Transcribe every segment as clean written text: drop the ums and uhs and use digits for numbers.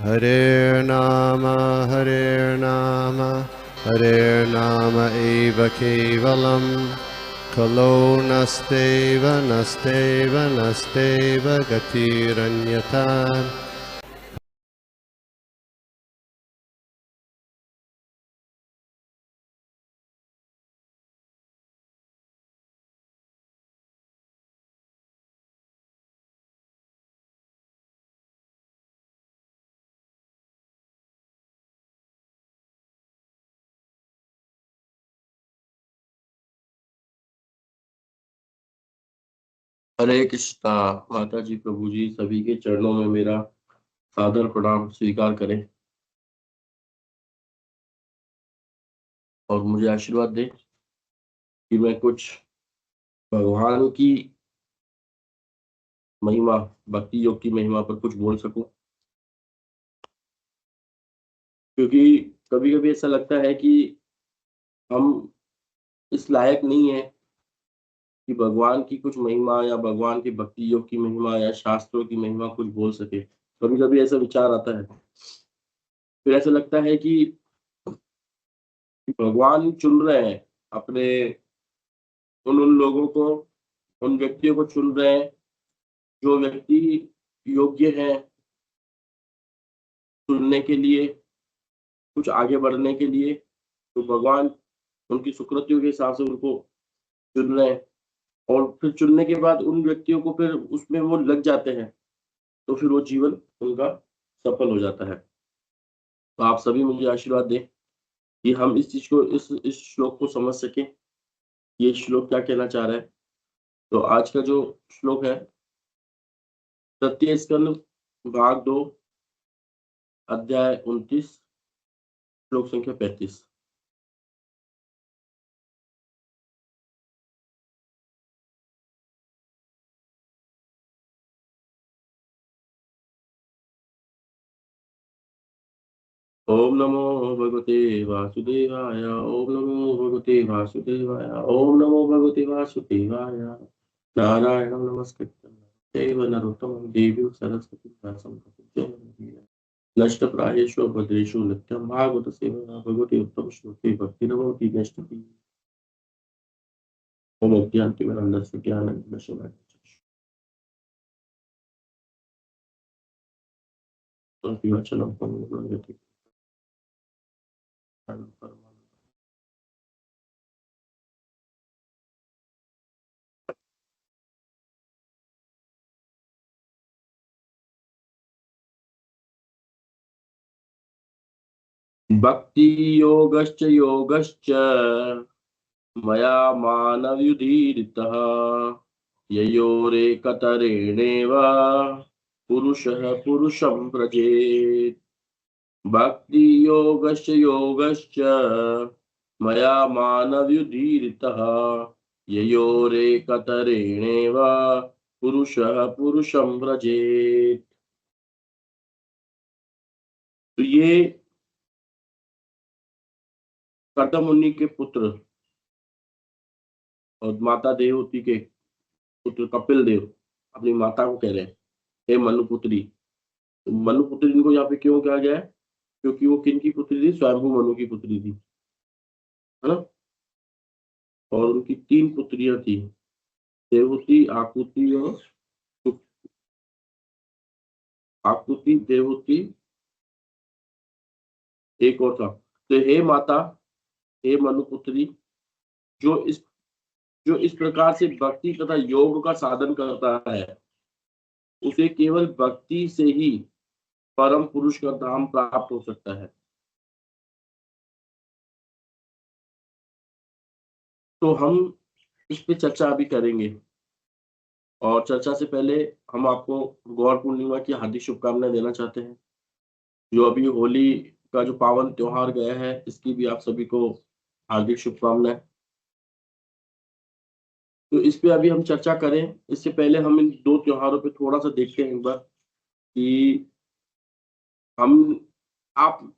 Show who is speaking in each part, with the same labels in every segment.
Speaker 1: Hare Nama Hare Nama Eva Kevalam Kalo Nasteva Nasteva Nasteva Gatiranyata.
Speaker 2: हरे कृष्णा। माता जी, प्रभु जी, सभी के चरणों में मेरा सादर प्रणाम स्वीकार करें और मुझे आशीर्वाद दें कि मैं कुछ भगवान की महिमा, भक्ति योग की महिमा पर कुछ बोल सकूं। क्योंकि कभी कभी ऐसा लगता है कि हम इस लायक नहीं है कि भगवान की कुछ महिमा या भगवान की भक्ति योग की महिमा या शास्त्रों की महिमा कुछ बोल सके। कभी कभी ऐसा विचार आता है। फिर ऐसा लगता है कि भगवान चुन रहे हैं अपने उन लोगों को, उन व्यक्तियों को चुन रहे हैं जो व्यक्ति योग्य है चुनने के लिए, कुछ आगे बढ़ने के लिए। तो भगवान उनकी सुकृतियों के हिसाब से उनको चुन रहे हैं और फिर चुनने के बाद उन व्यक्तियों को फिर उसमें वो लग जाते हैं, तो फिर वो जीवन उनका सफल हो जाता है। तो आप सभी मुझे आशीर्वाद दें कि हम इस चीज को, इस श्लोक को समझ सकें। ये श्लोक क्या कहना चाह रहा है। तो आज का जो श्लोक है, तृतीय स्कंद भाग 2 अध्याय 29 श्लोक संख्या 35। ओम नमो भगवते वासुदेवाय। ओम नमो भगवते वासुदेवाय। ओम नमो भगवते वासुदेवाय। नारायणं नमस्कृत्य देव नरोत्तमं देवीं सरस्वतीं व्यासं ततो नष्टप्रायेषु भद्रेषु नित्यं भागवत सेवा भगवती उत्तम श्लोके भक्तिरवति नष्टति। ओम अज्ञानतिमिरन्धस्य ज्ञानाञ्जनशलाकया चक्रवर्ती पवनगति भक्ति योगश्च योगश्च मया मानवयुधीरितः ययोरेकतरेणेव पुरुषः पुरुषं व्रजेत्। भक्ति योगश्च योगश्च मया मानवयुधीरितः ययोरेकतरेणेव पुरुषः पुरुषं व्रजेत्। तो ये कर्दम मुनि के पुत्र और माता देवहूति के पुत्र कपिल देव अपनी माता को कह रहे हैं, हे मनुपुत्री। तो मनुपुत्री इनको यहाँ पे क्यों कहा गया है? क्योंकि वो किन की पुत्री थी? स्वयंभू मनु की पुत्री थी, है ना। और उनकी 3 पुत्रियां थी, देवहूति, आकुति और आकुति, देवहूति, एक और था। तो हे माता, हे मनुपुत्री, जो इस जो इस प्रकार से भक्ति तथा योग का साधन करता है, उसे केवल भक्ति से ही परम पुरुष का धाम प्राप्त हो सकता है। तो हम इस पे चर्चा अभी करेंगे और चर्चा से पहले हम आपको गौर पूर्णिमा की हार्दिक शुभकामनाएं देना चाहते हैं। जो अभी होली का जो पावन त्योहार गया है, इसकी भी आप सभी को हार्दिक शुभकामनाएं। तो इस पे अभी हम चर्चा करें, इससे पहले हम इन 2 त्योहारों पे थोड़ा सा देखते हैं एक बार कि हम आप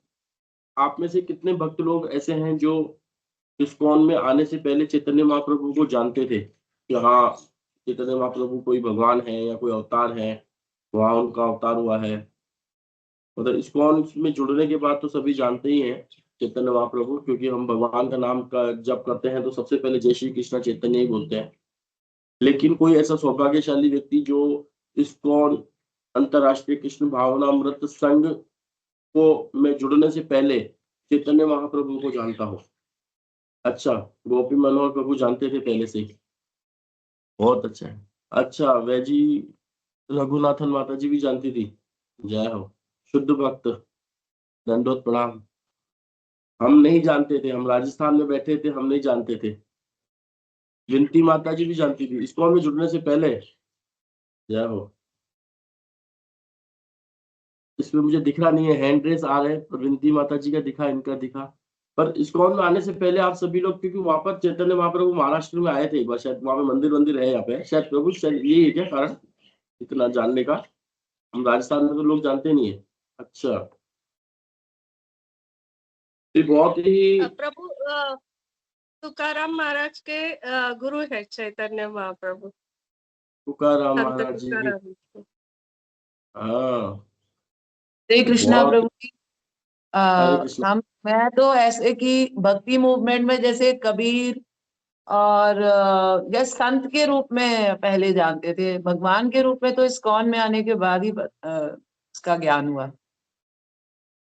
Speaker 2: आप में से कितने भक्त लोग ऐसे हैं जो इस्कॉन में आने से पहले चैतन्य महाप्रभु को जानते थे कि हाँ, चैतन्य महाप्रभु कोई भगवान है या कोई अवतार है, वहाँ उनका अवतार हुआ है। मतलब इस्कॉन में जुड़ने के बाद तो सभी जानते ही हैं चैतन्य महाप्रभु, क्योंकि हम भगवान का नाम का जप करते हैं तो सबसे पहले जय श्री कृष्णा चैतन्य ही बोलते हैं। लेकिन कोई ऐसा सौभाग्यशाली व्यक्ति जो इस्कॉन अंतर्राष्ट्रीय कृष्ण भावनामृत संघ को में जुड़ने से पहले चैतन्य महाप्रभु को जानता हो। अच्छा, गोपी मनोहर प्रभु जानते थे पहले से ही, बहुत अच्छा है। अच्छा, वैजी रघुनाथन माता जी भी जानती थी, जय हो। शुद्ध भक्त, दंडोत प्रणाम। हम नहीं जानते थे, हम राजस्थान में बैठे थे, हम नहीं जानते थे। विनती माता जी भी जानती थी इस्कॉन में जुड़ने से पहले, जय हो। इसमें मुझे दिख रहा नहीं है, हैंड रेस आ रहे हैं, पर विनती माता जी का दिखा, इनका दिखा। पर इस्कॉन में आने से पहले आप सभी लोग, क्योंकि वहां पर चैतन्य महाप्रभु महाराष्ट्र में आए थे एक बार, शायद वहां पे मंदिर वंदिर है, यहाँ पे शायद प्रभु, शायद यही है क्या कारण इतना जानने का? हम राजस्थान में तो लोग जानते नहीं है। अच्छा, ये बहुत ही
Speaker 3: प्रभु तुकाराम महाराज के गुरु है चैतन्य महाप्रभु,
Speaker 2: तुकाराम
Speaker 3: संत
Speaker 2: महाराज जी की,
Speaker 3: तुकाराम।
Speaker 2: हाँ,
Speaker 4: हरे कृष्णा
Speaker 2: बहुत।
Speaker 4: प्रभु जी।
Speaker 2: हरे कृष्ण।
Speaker 4: मैं तो ऐसे कि भक्ति मूवमेंट में जैसे कबीर और या संत के रूप में पहले जानते थे, भगवान के रूप में तो इस्कॉन में आने के बाद ही इसका ज्ञान हुआ।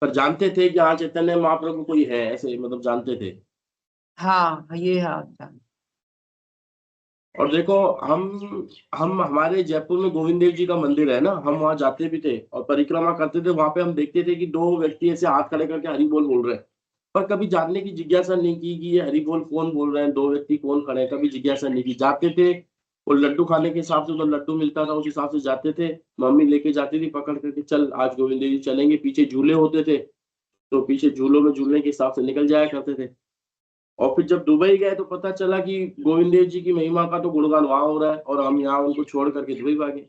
Speaker 2: पर जानते थे कि हाँ चैतन्य महाप्रभु कोई है, ऐसे मतलब जानते थे।
Speaker 4: हाँ, ये हाँ जान।
Speaker 2: और देखो, हम हमारे जयपुर में गोविंद देव जी का मंदिर है ना, हम वहां जाते भी थे और परिक्रमा करते थे। वहां पे हम देखते थे कि दो व्यक्ति ऐसे हाथ खड़े करके हरि बोल रहे हैं, पर कभी जानने की जिज्ञासा नहीं की कि ये हरि बोल कौन बोल रहे हैं, दो व्यक्ति कौन खड़े हैं, कभी जिज्ञासा नहीं की। जाते थे और लड्डू खाने के हिसाब से, उधर लड्डू मिलता था, उस हिसाब से जाते थे। मम्मी लेके जाती थी पकड़ करके, चल आज गोविंद देव जी चलेंगे। पीछे झूले होते थे, तो पीछे झूलों में झूलने के हिसाब से निकल जाया करते थे। और फिर जब दुबई गए तो पता चला कि गोविंद देव जी की महिमा का तो गुणगान वहां हो रहा है और हम यहाँ उनको छोड़ करके दुबई भागे।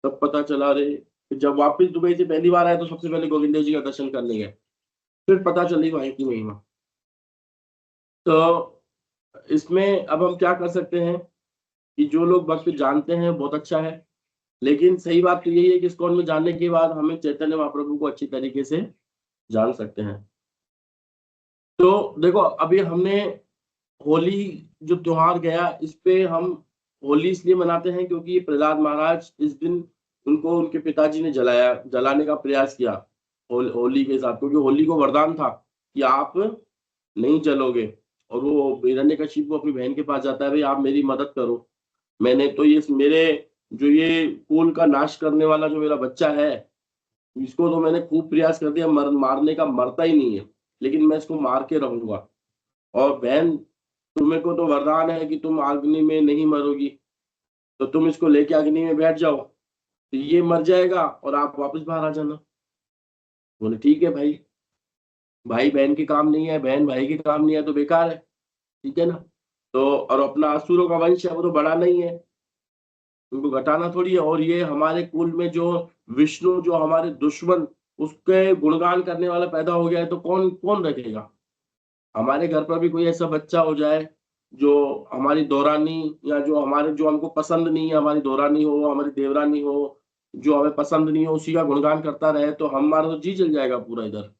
Speaker 2: तब पता चला, रे जब वापस दुबई से पहली बार आए तो सबसे पहले गोविंद देव जी का दर्शन करने गए, फिर पता चली वहां की महिमा। तो इसमें अब हम क्या कर सकते हैं कि जो लोग भक्त जानते हैं बहुत अच्छा है, लेकिन सही बात तो यही है कि इस्कॉन में जानने के बाद हमें चैतन्य महाप्रभु को अच्छी तरीके से जान सकते हैं। तो देखो, अभी हमने होली जो त्योहार गया, इस पे हम होली इसलिए मनाते हैं क्योंकि प्रहलाद महाराज इस दिन उनको उनके पिताजी ने जलाने का प्रयास किया होली के साथ, क्योंकि होली को वरदान था कि आप नहीं जलोगे। और वो हिरण्यकशिपु अपनी बहन के पास जाता है, भाई आप मेरी मदद करो, मैंने तो ये मेरे जो ये कुल का नाश करने वाला जो मेरा बच्चा है, इसको तो मैंने खूब प्रयास कर दिया, मारने का, मरता ही नहीं है, लेकिन मैं इसको मार के रहूंगा। और बहन, तुम्हें को तो वरदान है कि तुम अग्नि में नहीं मरोगी, तो तुम इसको लेके अग्नि में बैठ जाओ, तो ये मर जाएगा और आप वापस बाहर आ जाना। बोले ठीक है भाई, भाई बहन के काम नहीं है, बहन भाई के काम नहीं है तो बेकार है, ठीक है ना। तो और अपना असुरों का वंश है, वो तो बड़ा नहीं है, उनको घटाना थोड़ी है। और ये हमारे कुल में जो विष्णु, जो हमारे दुश्मन, उसके गुणगान करने वाला पैदा हो गया है, तो कौन कौन रखेगा? हमारे घर पर भी कोई ऐसा बच्चा हो जाए जो हमारी दौरानी, या जो हमारे, जो हमको पसंद नहीं है, हमारी दौरानी हो, हमारी देवरानी हो, जो हमें पसंद नहीं हो, उसी का गुणगान करता रहे, तो हमारा तो जी जल जाएगा पूरा इधर।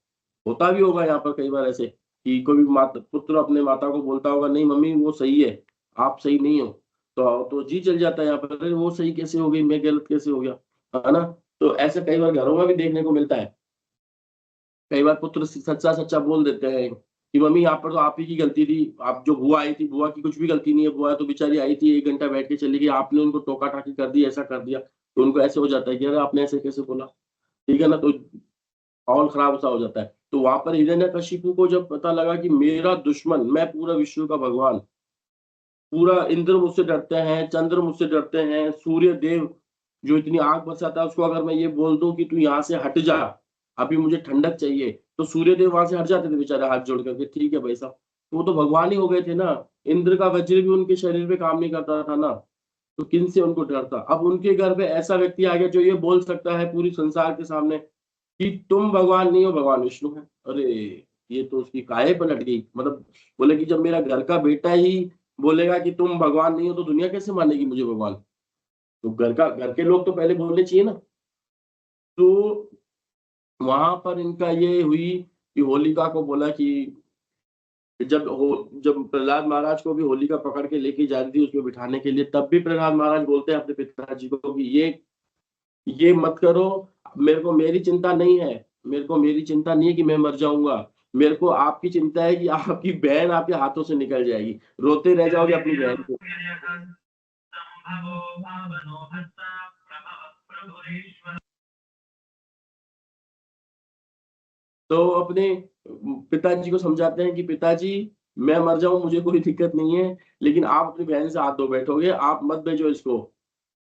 Speaker 2: होता भी होगा यहाँ पर कई बार ऐसे कि कोई भी माता पुत्र अपने माता को बोलता होगा, नहीं मम्मी वो सही है, आप सही नहीं हो, तो जी चल जाता है यहाँ पर, अरे वो सही कैसे हो गई, मैं गलत कैसे हो गया, है ना। तो ऐसे कई बार घरों में भी देखने को मिलता है। कई बार पुत्र सच्चा सच्चा बोल देते हैं कि मम्मी यहाँ पर तो आप ही की गलती थी, आप जो बुआ आई थी, बुआ की कुछ भी गलती नहीं है, बुआ तो बेचारी आई थी 1 घंटा बैठ के चली गई, आपने उनको टोका टाकी कर दी, ऐसा कर दिया, तो उनको ऐसे हो जाता है कि अरे आपने ऐसे कैसे बोला, ठीक है ना। तो माहौल खराब सा हो जाता है। तो वहां पर हिरण्यकशिपु को जब पता लगा कि मेरा दुश्मन, मैं पूरा विश्व का भगवान, पूरा इंद्र मुझसे डरते हैं, चंद्र मुझसे डरते हैं, सूर्य देव जो इतनी आग बरसाता है, उसको अगर मैं ये बोल दूं कि तू यहाँ से हट जा, अभी मुझे ठंडक चाहिए, तो सूर्य देव वहां से हट जाते थे बेचारे हाथ जोड़ करके, ठीक है भाई साहब। तो वो तो भगवान ही हो गए थे ना, इंद्र का वज्र भी उनके शरीर पे काम नहीं करता था ना, तो किन से उनको डर था? अब उनके घर पे ऐसा व्यक्ति आ गया जो ये बोल सकता है पूरी संसार के सामने कि तुम भगवान नहीं हो, भगवान विष्णु है। अरे ये तो उसकी काहे पलट गई। मतलब बोले कि जब मेरा घर का बेटा ही बोलेगा कि तुम भगवान नहीं हो, तो दुनिया कैसे मानेगी मुझे भगवान? तो घर के लोग तो पहले बोलने चाहिए ना। तो वहां पर इनका ये हुई कि होलिका को बोला कि जब प्रहलाद महाराज को भी होलिका पकड़ के लेके जा रही थी उसमें बिठाने के लिए, तब भी प्रहलाद महाराज बोलते हैं अपने पिताजी को कि ये मत करो, मेरे को मेरी चिंता नहीं है, मेरे को मेरी चिंता नहीं है कि मैं मर जाऊंगा, मेरे को आपकी चिंता है कि आपकी बहन आपके हाथों से निकल जाएगी, रोते रह जाओगे अपनी बहन को। तो अपने पिताजी को समझाते हैं कि पिताजी मैं मर जाऊं मुझे कोई दिक्कत नहीं है, लेकिन आप अपनी बहन से हाथ धो बैठोगे, आप मत भेजो इसको,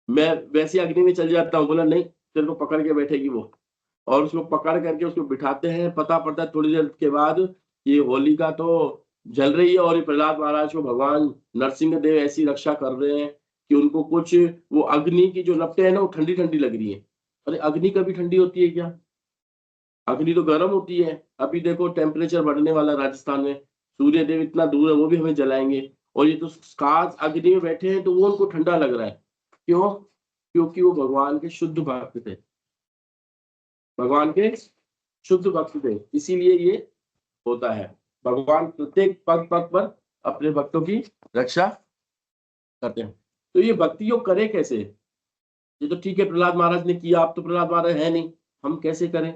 Speaker 2: मैं वैसे अग्नि में चल जाता हूँ। बोला नहीं, तेरे को पकड़ के बैठेगी वो। और उसको पकड़ करके उसको बिठाते हैं। पता पड़ता है थोड़ी देर के बाद ये होलिका तो जल रही है और ये प्रहलाद महाराज को भगवान नरसिंह देव ऐसी रक्षा कर रहे हैं कि उनको कुछ वो अग्नि की जो लपटें हैं ना वो ठंडी ठंडी लग रही है। अरे अग्नि कभी ठंडी होती है क्या? अग्नि तो गर्म होती है। अभी देखो टेम्परेचर बढ़ने वाला है राजस्थान में, सूर्य देव इतना दूर है वो भी हमें जलाएंगे, और ये तो काश अग्नि में बैठे हैं तो वो उनको ठंडा लग रहा है। क्यों? क्योंकि वो भगवान के शुद्ध भक्त थे, भगवान के शुद्ध भक्त थे, इसीलिए ये होता है। भगवान प्रत्येक पग पग पर अपने भक्तों की रक्षा करते हैं। तो ये भक्ति योग करे कैसे? ये तो ठीक है प्रहलाद महाराज ने किया, आप तो प्रहलाद महाराज है नहीं, हम कैसे करें?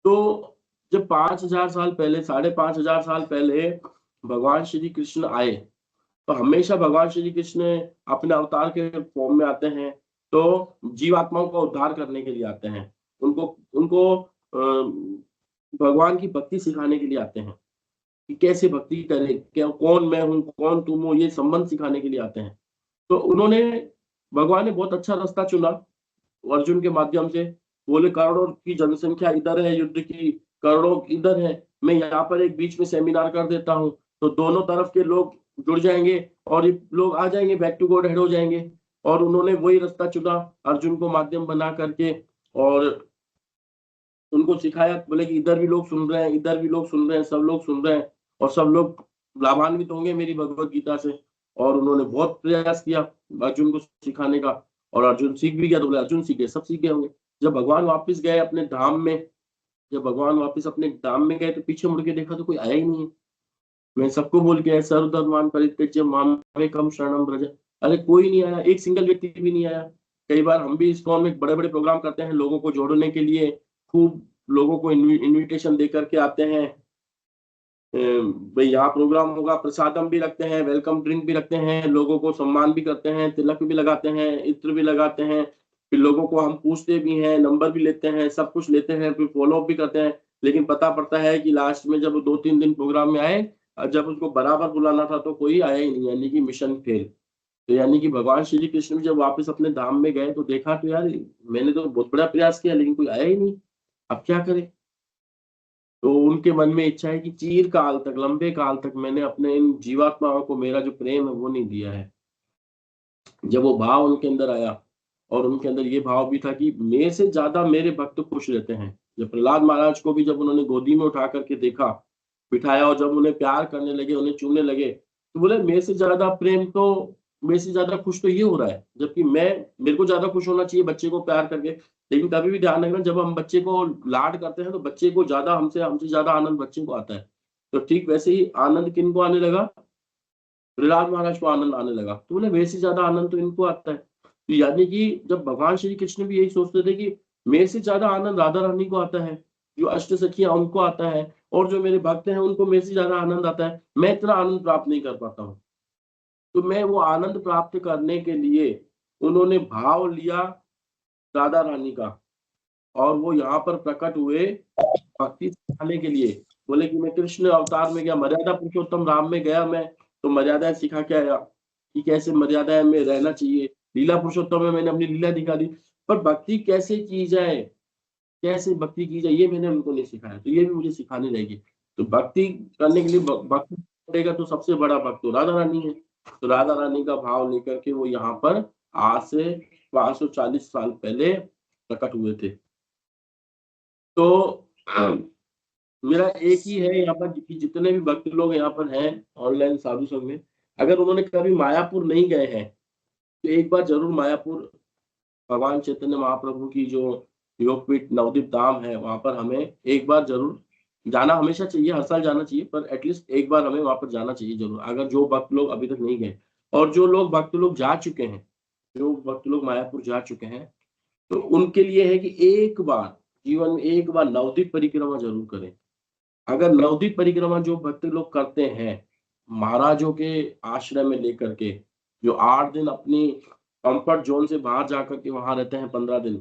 Speaker 2: तो जब 5000 साल पहले, 5500 साल पहले भगवान श्री कृष्ण आए, तो हमेशा भगवान श्री कृष्ण अपने अवतार के फॉर्म में आते हैं, तो जीवात्माओं का उद्धार करने के लिए आते हैं। उनको उनको भगवान की भक्ति सिखाने के लिए आते हैं कि कैसे भक्ति करें, क्या कौन मैं हूँ, कौन तुम हो, ये संबंध सिखाने के लिए आते हैं। तो उन्होंने भगवान ने बहुत अच्छा रास्ता चुना अर्जुन के माध्यम से। बोले करोड़ों की जनसंख्या इधर है, युद्ध की करोड़ों इधर है, मैं यहाँ पर एक बीच में सेमिनार कर देता हूँ, तो दोनों तरफ के लोग जुड़ जाएंगे और ये लोग आ जाएंगे, बैक टू गॉड हेड हो जाएंगे। और उन्होंने वही रास्ता चुना अर्जुन को माध्यम बना करके, और उनको सिखाया। बोले कि इधर भी लोग सुन रहे हैं, इधर भी लोग सुन रहे हैं, सब लोग सुन रहे हैं और सब लोग लाभान्वित होंगे मेरी भगवत गीता से। और उन्होंने बहुत प्रयास किया अर्जुन को सिखाने का, और अर्जुन सीख भी गया। तो बोले अर्जुन सीखे, सब सीख गए होंगे। जब भगवान वापस गए अपने धाम में, जब भगवान वापस अपने धाम में गए तो पीछे मुड़ के देखा तो कोई आया ही नहीं है। मैं सबको बोल के आया सर्वधर्मान परित्यज्य मामेकं शरणं व्रज, अरे कोई नहीं आया, एक सिंगल व्यक्ति भी नहीं आया। कई बार हम भी इस्कॉन में बड़े बड़े प्रोग्राम करते हैं लोगों को जोड़ने के लिए, खूब लोगों को इनविटेशन दे करके आते हैं। भाई यहाँ प्रोग्राम होगा, प्रसादम भी रखते हैं, वेलकम ड्रिंक भी रखते हैं, लोगों को सम्मान भी करते हैं, तिलक भी लगाते हैं, इत्र भी लगाते हैं, फिर लोगों को हम पूछते भी हैं, नंबर भी लेते हैं, सब कुछ लेते हैं, फिर फॉलो अप भी करते हैं। लेकिन पता पड़ता है कि लास्ट में जब 2-3 दिन प्रोग्राम में आए, जब उसको बराबर बुलाना था तो कोई आया ही नहीं, यानी कि मिशन फेल। तो यानी कि भगवान श्री कृष्ण भी जब वापस अपने धाम में गए तो देखा तो यार मैंने तो बहुत बड़ा प्रयास किया लेकिन कोई आया ही नहीं, अब क्या करें? तो उनके मन में इच्छा है कि चीर काल तक, लंबे काल तक मैंने अपने इन जीवात्माओं को मेरा जो प्रेम है वो नहीं दिया है। जब वो भाव उनके अंदर आया, और उनके अंदर ये भाव भी था कि मेरे से ज्यादा मेरे भक्त खुश रहते हैं। जब प्रहलाद महाराज को भी जब उन्होंने गोदी में उठा करके देखा, बिठाया, और जब उन्हें प्यार करने लगे, उन्हें चूमने लगे, तो बोले मेरे से ज्यादा प्रेम तो, मेरे से ज्यादा खुश तो ये हो रहा है, जबकि मेरे को ज्यादा खुश होना चाहिए बच्चे को प्यार करके। लेकिन कभी भी ध्यान रखना, जब हम बच्चे को लाड करते हैं तो बच्चे को ज्यादा हमसे ज्यादा आनंद बच्चे को आता है। तो ठीक वैसे ही आनंद किन को आने लगा? प्रहलाद महाराज को आनंद आने लगा। तो बोले मेरे से ज्यादा आनंद तो इनको आता है। तो यानी कि जब भगवान श्री कृष्ण भी यही सोचते थे कि मेरे से ज्यादा आनंद राधा रानी को आता है, जो अष्ट सखियां उनको आता है, और जो मेरे भक्त हैं उनको मेरे से ज्यादा आनंद आता है, मैं इतना आनंद प्राप्त नहीं कर पाता हूँ। तो मैं वो आनंद प्राप्त करने के लिए उन्होंने भाव लिया राधा रानी का, और वो यहाँ पर प्रकट हुए भक्ति सिखाने के लिए। बोले कि मैं कृष्ण अवतार में गया, मर्यादा पुरुषोत्तम राम में गया मैं, तो मर्यादाएं सिखा के आया कि कैसे मर्यादाएं में रहना चाहिए। लीला पुरुषोत्तम में मैंने अपनी लीला दिखा दी, पर भक्ति कैसे की जाए, कैसे भक्ति की जाए, ये मैंने उनको नहीं सिखाया। तो ये भी मुझे सिखानी रहेगी। तो भक्ति करने के लिए भक्ति करेगा तो सबसे बड़ा भक्त तो राधा रानी है। तो राधा रानी का भाव लेकर के वो यहाँ पर आज से 540 साल पहले प्रकट हुए थे। तो मेरा एक ही है यहाँ पर कि जितने भी भक्त लोग यहाँ पर हैं ऑनलाइन साधु संघ में, अगर उन्होंने कभी मायापुर नहीं गए हैं तो एक बार जरूर मायापुर भगवान चैतन्य महाप्रभु की जो योगपीठ नवदीप धाम है, वहां पर हमें एक बार जरूर जाना हमेशा चाहिए, हर साल जाना चाहिए, पर एटलीस्ट एक बार हमें वहां पर जाना चाहिए जरूर, अगर जो भक्त लोग अभी तक नहीं गए। और जो लोग भक्त लोग जा चुके हैं, जो भक्त लोग मायापुर जा चुके हैं, तो उनके लिए है कि एक बार जीवन में एक बार नवदीप परिक्रमा जरूर करें। अगर नवदीप परिक्रमा जो भक्त लोग करते हैं महाराजों के आश्रय में लेकर के, जो 8 दिन अपनी कंफर्ट जोन से बाहर जाकर के वहां रहते हैं 15 दिन,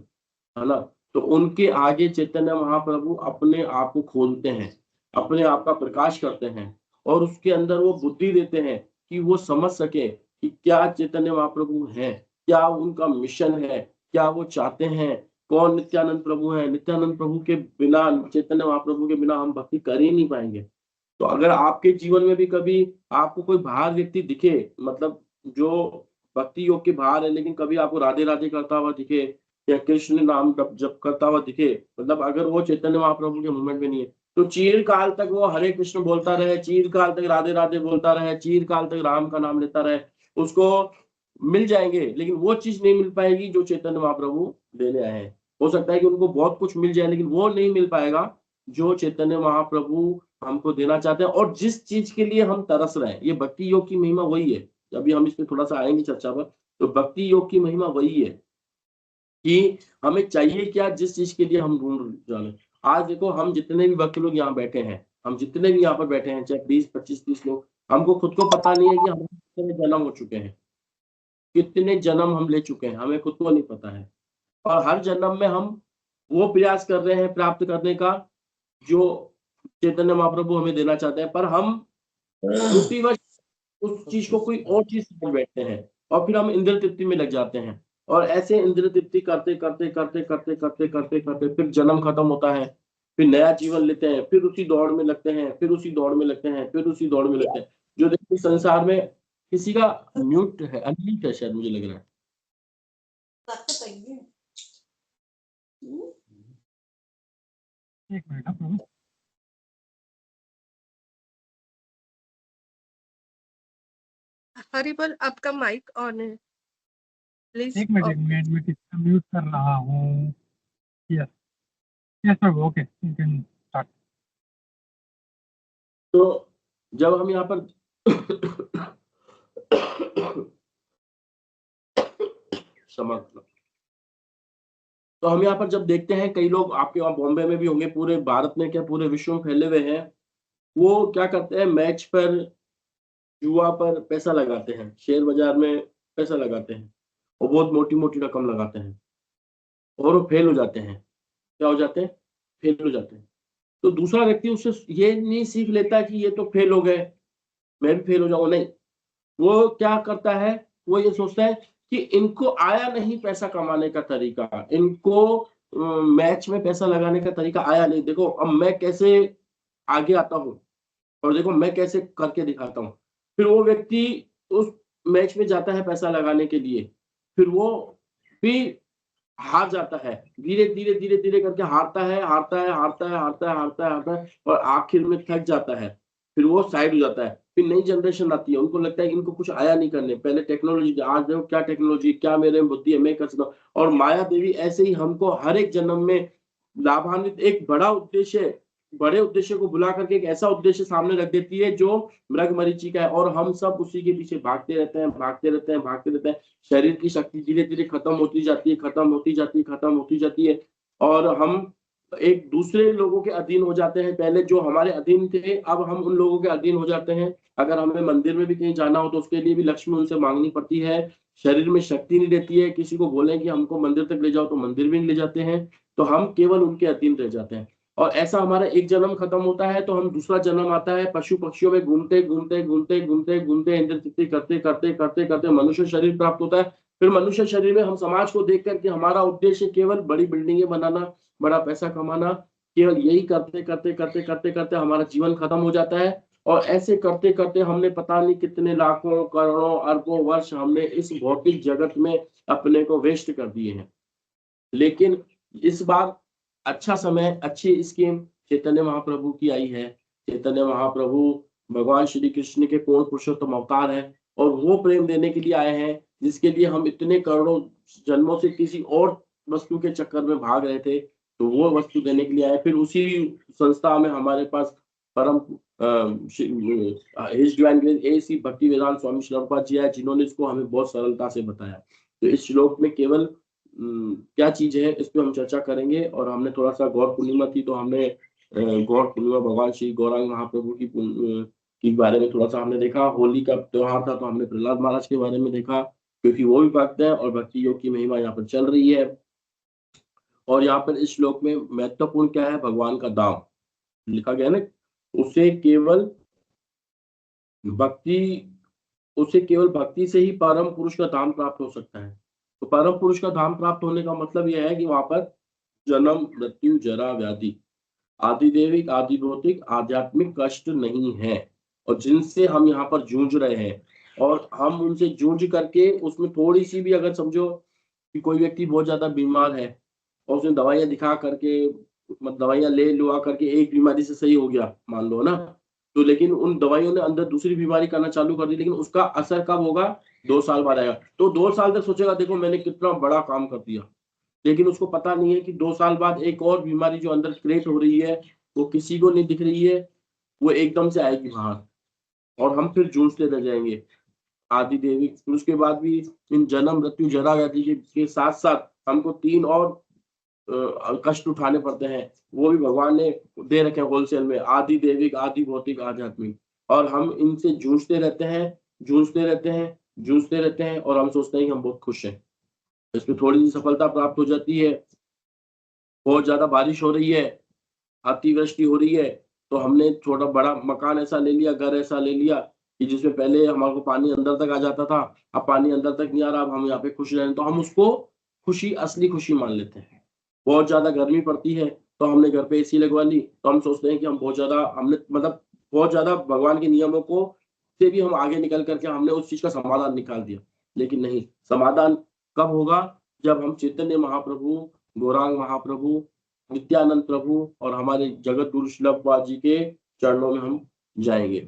Speaker 2: है ना, तो उनके आगे चैतन्य महाप्रभु अपने आप को खोलते हैं, अपने आप का प्रकाश करते हैं, और उसके अंदर वो बुद्धि देते हैं कि वो समझ सके कि क्या चैतन्य महाप्रभु है, क्या उनका मिशन है, क्या वो चाहते हैं, कौन नित्यानंद प्रभु है। नित्यानंद प्रभु के बिना, चैतन्य महाप्रभु के बिना हम भक्ति कर ही नहीं पाएंगे। तो अगर आपके जीवन में भी कभी आपको कोई बाहर व्यक्ति दिखे, मतलब जो भक्ति योग के बाहर है, लेकिन कभी आपको राधे राधे करता हुआ दिखे या कृष्ण नाम जप करता हुआ दिखे, मतलब अगर वो चैतन्य महाप्रभु के मूवमेंट में नहीं है, तो चीर काल तक वो हरे कृष्ण बोलता रहे, चीर काल तक राधे राधे बोलता रहे, चीर काल तक राम का नाम लेता रहे, उसको मिल जाएंगे, लेकिन वो चीज नहीं मिल पाएगी जो चैतन्य महाप्रभु देने आए हैं। हो सकता है कि उनको बहुत कुछ मिल जाए, लेकिन वो नहीं मिल पाएगा जो चैतन्य महाप्रभु हमको देना चाहते हैं, और जिस चीज के लिए हम तरस रहे हैं। ये भक्ति योग की महिमा वही है, अभी हम इस पे थोड़ा सा आएंगे चर्चा पर। तो भक्ति योग की महिमा वही है कि हमें चाहिए क्या, जिस चीज के लिए हम ढूंढ जाने। आज देखो, हम जितने भी भक्त लोग यहाँ बैठे हैं, हम जितने भी यहाँ पर बैठे हैं, चाहे 20, 25, 30 लोग, हमको खुद को पता नहीं है कि हम कितने जन्म हो चुके हैं, कितने जन्म हम ले चुके हैं, हमें खुद को नहीं पता है। और हर जन्म में हम वो प्रयास कर रहे हैं प्राप्त करने का जो चैतन्य महाप्रभु हमें देना चाहते हैं, पर हम त्रुटिवश उस चीज को कोई और चीज समझ बैठते हैं, और फिर हम इंद्र तृप्ति में लग जाते हैं, और ऐसे इंद्र तृप्ति करते करते करते करते करते करते करते फिर जन्म खत्म होता है, फिर नया जीवन लेते हैं, फिर उसी दौड़ में लगते हैं, फिर उसी दौड़ में लगते हैं, फिर उसी दौड़ में लगते हैं। जो देखिए संसार में किसी का म्यूट है, अनम्यूट है शायद, मुझे लग रहा है।
Speaker 5: एक मिनट हाँ प्रभु।
Speaker 3: हरिबल, आपका माइक ऑन है, प्लीज।
Speaker 5: एक मिनट मैं किसका म्यूट कर रहा हूँ। Yes yes Prabhu, okay you can start.
Speaker 2: तो जब हम यहाँ पर समझ, तो हम यहाँ पर जब देखते हैं, कई लोग आपके वहाँ बॉम्बे में भी होंगे, पूरे भारत में क्या पूरे विश्व में फैले हुए हैं, वो क्या करते हैं, मैच पर, जुआ पर पैसा लगाते हैं, शेयर बाजार में पैसा लगाते हैं, और बहुत मोटी मोटी रकम लगाते हैं, और वो फेल हो जाते हैं। क्या हो जाते हैं? फेल हो जाते हैं। तो दूसरा व्यक्ति उससे ये नहीं सीख लेता कि ये तो फेल हो गए, मैं भी फेल हो जाऊंगा, नहीं। वो क्या करता है, वो ये सोचता है कि इनको आया नहीं पैसा कमाने का तरीका, इनको मैच में पैसा लगाने का तरीका आया नहीं, देखो अब मैं कैसे आगे आता हूँ, और देखो मैं कैसे करके दिखाता हूँ। फिर वो व्यक्ति उस मैच में जाता है पैसा लगाने के लिए, फिर वो भी हार जाता है, धीरे धीरे धीरे धीरे करके हारता है, हारता है, हारता है, हारता है, हारता है, हारता है, और आखिर में थक जाता है, फिर वो साइड हो जाता है। फिर नई जनरेशन आती है, उनको लगता है कि इनको कुछ आया नहीं करने, पहले टेक्नोलॉजी, आज देखो क्या टेक्नोलॉजी, क्या मेरे में बुद्धि है, मैं कर सकता हूँ। और माया देवी ऐसे ही हमको हर एक जन्म में लाभान्वित, एक बड़ा उद्देश्य, बड़े उद्देश्य को भुला करके एक ऐसा उद्देश्य सामने रख देती है जो मृग मरीचि का है, और हम सब उसी के पीछे भागते रहते हैं, भागते रहते हैं, भागते रहते हैं। शरीर की शक्ति धीरे धीरे खत्म होती जाती है, खत्म होती जाती है, खत्म होती जाती है, और हम एक दूसरे लोगों के अधीन हो जाते हैं। पहले जो हमारे अधीन थे, अब हम उन लोगों के अधीन हो जाते हैं। अगर हमें मंदिर में भी कहीं जाना हो तो उसके लिए भी लक्ष्मी उनसे मांगनी पड़ती है, शरीर में शक्ति नहीं रहती है, किसी को बोले कि हमको मंदिर तक ले जाओ तो मंदिर भी नहीं ले जाते हैं, तो हम केवल उनके अधीन रह जाते हैं। और ऐसा हमारा एक जन्म खत्म होता है, तो हम दूसरा जन्म आता है, पशु पक्षियों में घूमते घूमते घूमते घूमते घूमते इंद्र तृप्ति करते करते करते करते मनुष्य शरीर प्राप्त होता है। फिर मनुष्य शरीर में हम समाज को देख करके हमारा उद्देश्य केवल बड़ी बिल्डिंगें बनाना, बड़ा पैसा कमाना, केवल यही करते करते करते करते करते हमारा जीवन खत्म हो जाता है। और ऐसे करते करते हमने पता नहीं कितने लाखों करोड़ों अरबों वर्ष हमने इस भौतिक जगत में अपने को वेस्ट कर दिए हैं। लेकिन इस बार अच्छा समय, अच्छी स्कीम चैतन्य महाप्रभु की आई है। चैतन्य महाप्रभु भगवान श्री कृष्ण के पूर्ण पुरुषोत्तम अवतार है, और वो प्रेम देने के लिए आए हैं जिसके लिए हम इतने करोड़ों जन्मों से किसी और वस्तु के चक्कर में भाग रहे थे, तो वो वस्तु देने के लिए आए। फिर उसी संस्था में हमारे पास परम his divine grace A C. Bhaktivedanta Swami Shri Prabhupada ji है, जिन्होंने इसको हमें बहुत सरलता से बताया। तो इस श्लोक में केवल क्या चीज है, इस पे हम चर्चा करेंगे। और हमने थोड़ा सा गौर पूर्णिमा थी, तो हमने गौर पूर्णिमा भगवान श्री गौरांग महाप्रभु की बारे में थोड़ा सा हमने देखा। होली का त्योहार था, तो हमने प्रहलाद महाराज के बारे में देखा, क्योंकि वो भी भक्त है और भक्ति योग की महिमा यहाँ पर चल रही है। और यहाँ पर इस श्लोक में महत्वपूर्ण क्या है, भगवान का दाम लिखा गया ना, उसे केवल भक्ति से ही परम पुरुष का धाम प्राप्त हो सकता है। तो परम पुरुष का धाम प्राप्त होने का मतलब यह है कि वहां पर जन्म, मृत्यु, जरा, व्याधि आदि दैविक, आदि भौतिक, आध्यात्मिक कष्ट नहीं है, और जिनसे हम यहाँ पर जूझ रहे हैं, और हम उनसे जूझ करके उसमें थोड़ी सी भी, अगर समझो कि कोई व्यक्ति बहुत ज्यादा बीमार है और उसने दवाइयां दिखा करके, दवाइयां ले लुआ करके एक बीमारी से सही हो गया मान लो ना, तो लेकिन उन दवाइयों ने अंदर दूसरी बीमारी करना चालू कर दी, लेकिन उसका असर कब होगा, 2 साल बाद आएगा। तो 2 साल तक सोचेगा देखो मैंने कितना बड़ा काम कर दिया, लेकिन उसको पता नहीं है कि 2 साल बाद एक और बीमारी जो अंदर क्रिएट हो रही है, वो किसी को नहीं दिख रही है, वो एकदम से आएगी बाहर, और हम फिर जूझते रह जाएंगे आदि देवी। फिर उसके बाद भी इन जन्म, मृत्यु, जरा, व्याधि के साथ साथ हमको 3 और कष्ट उठाने पड़ते हैं, वो भी भगवान ने दे रखे हैं होलसेल में, आदि दैविक, आदि भौतिक, आध्यात्मिक। और हम इनसे जूझते रहते हैं, और हम सोचते हैं कि हम बहुत खुश हैं। इसमें थोड़ी सी सफलता प्राप्त हो जाती है, बहुत ज्यादा बारिश हो रही है, अतिवृष्टि हो रही है, तो हमने छोटा बड़ा मकान ऐसा ले लिया, घर ऐसा ले लिया कि जिसमें पहले हमारे को पानी अंदर तक आ जाता था, अब पानी अंदर तक नहीं आ रहा, अब हम यहाँ पे खुश रहे, तो हम उसको खुशी, असली खुशी मान लेते हैं। बहुत ज्यादा गर्मी पड़ती है, तो हमने घर पे एसी लगवा ली, तो हम सोचते हैं कि हम बहुत ज्यादा, हमने मतलब बहुत ज्यादा भगवान के नियमों को से भी हम आगे निकल करके हमने उस चीज का समाधान निकाल दिया। लेकिन नहीं, समाधान कब होगा, जब हम चैतन्य महाप्रभु, गौरांग महाप्रभु, नित्यानंद प्रभु और हमारे जगत गुरु श्रील प्रभुपाद जी के चरणों में हम जाएंगे।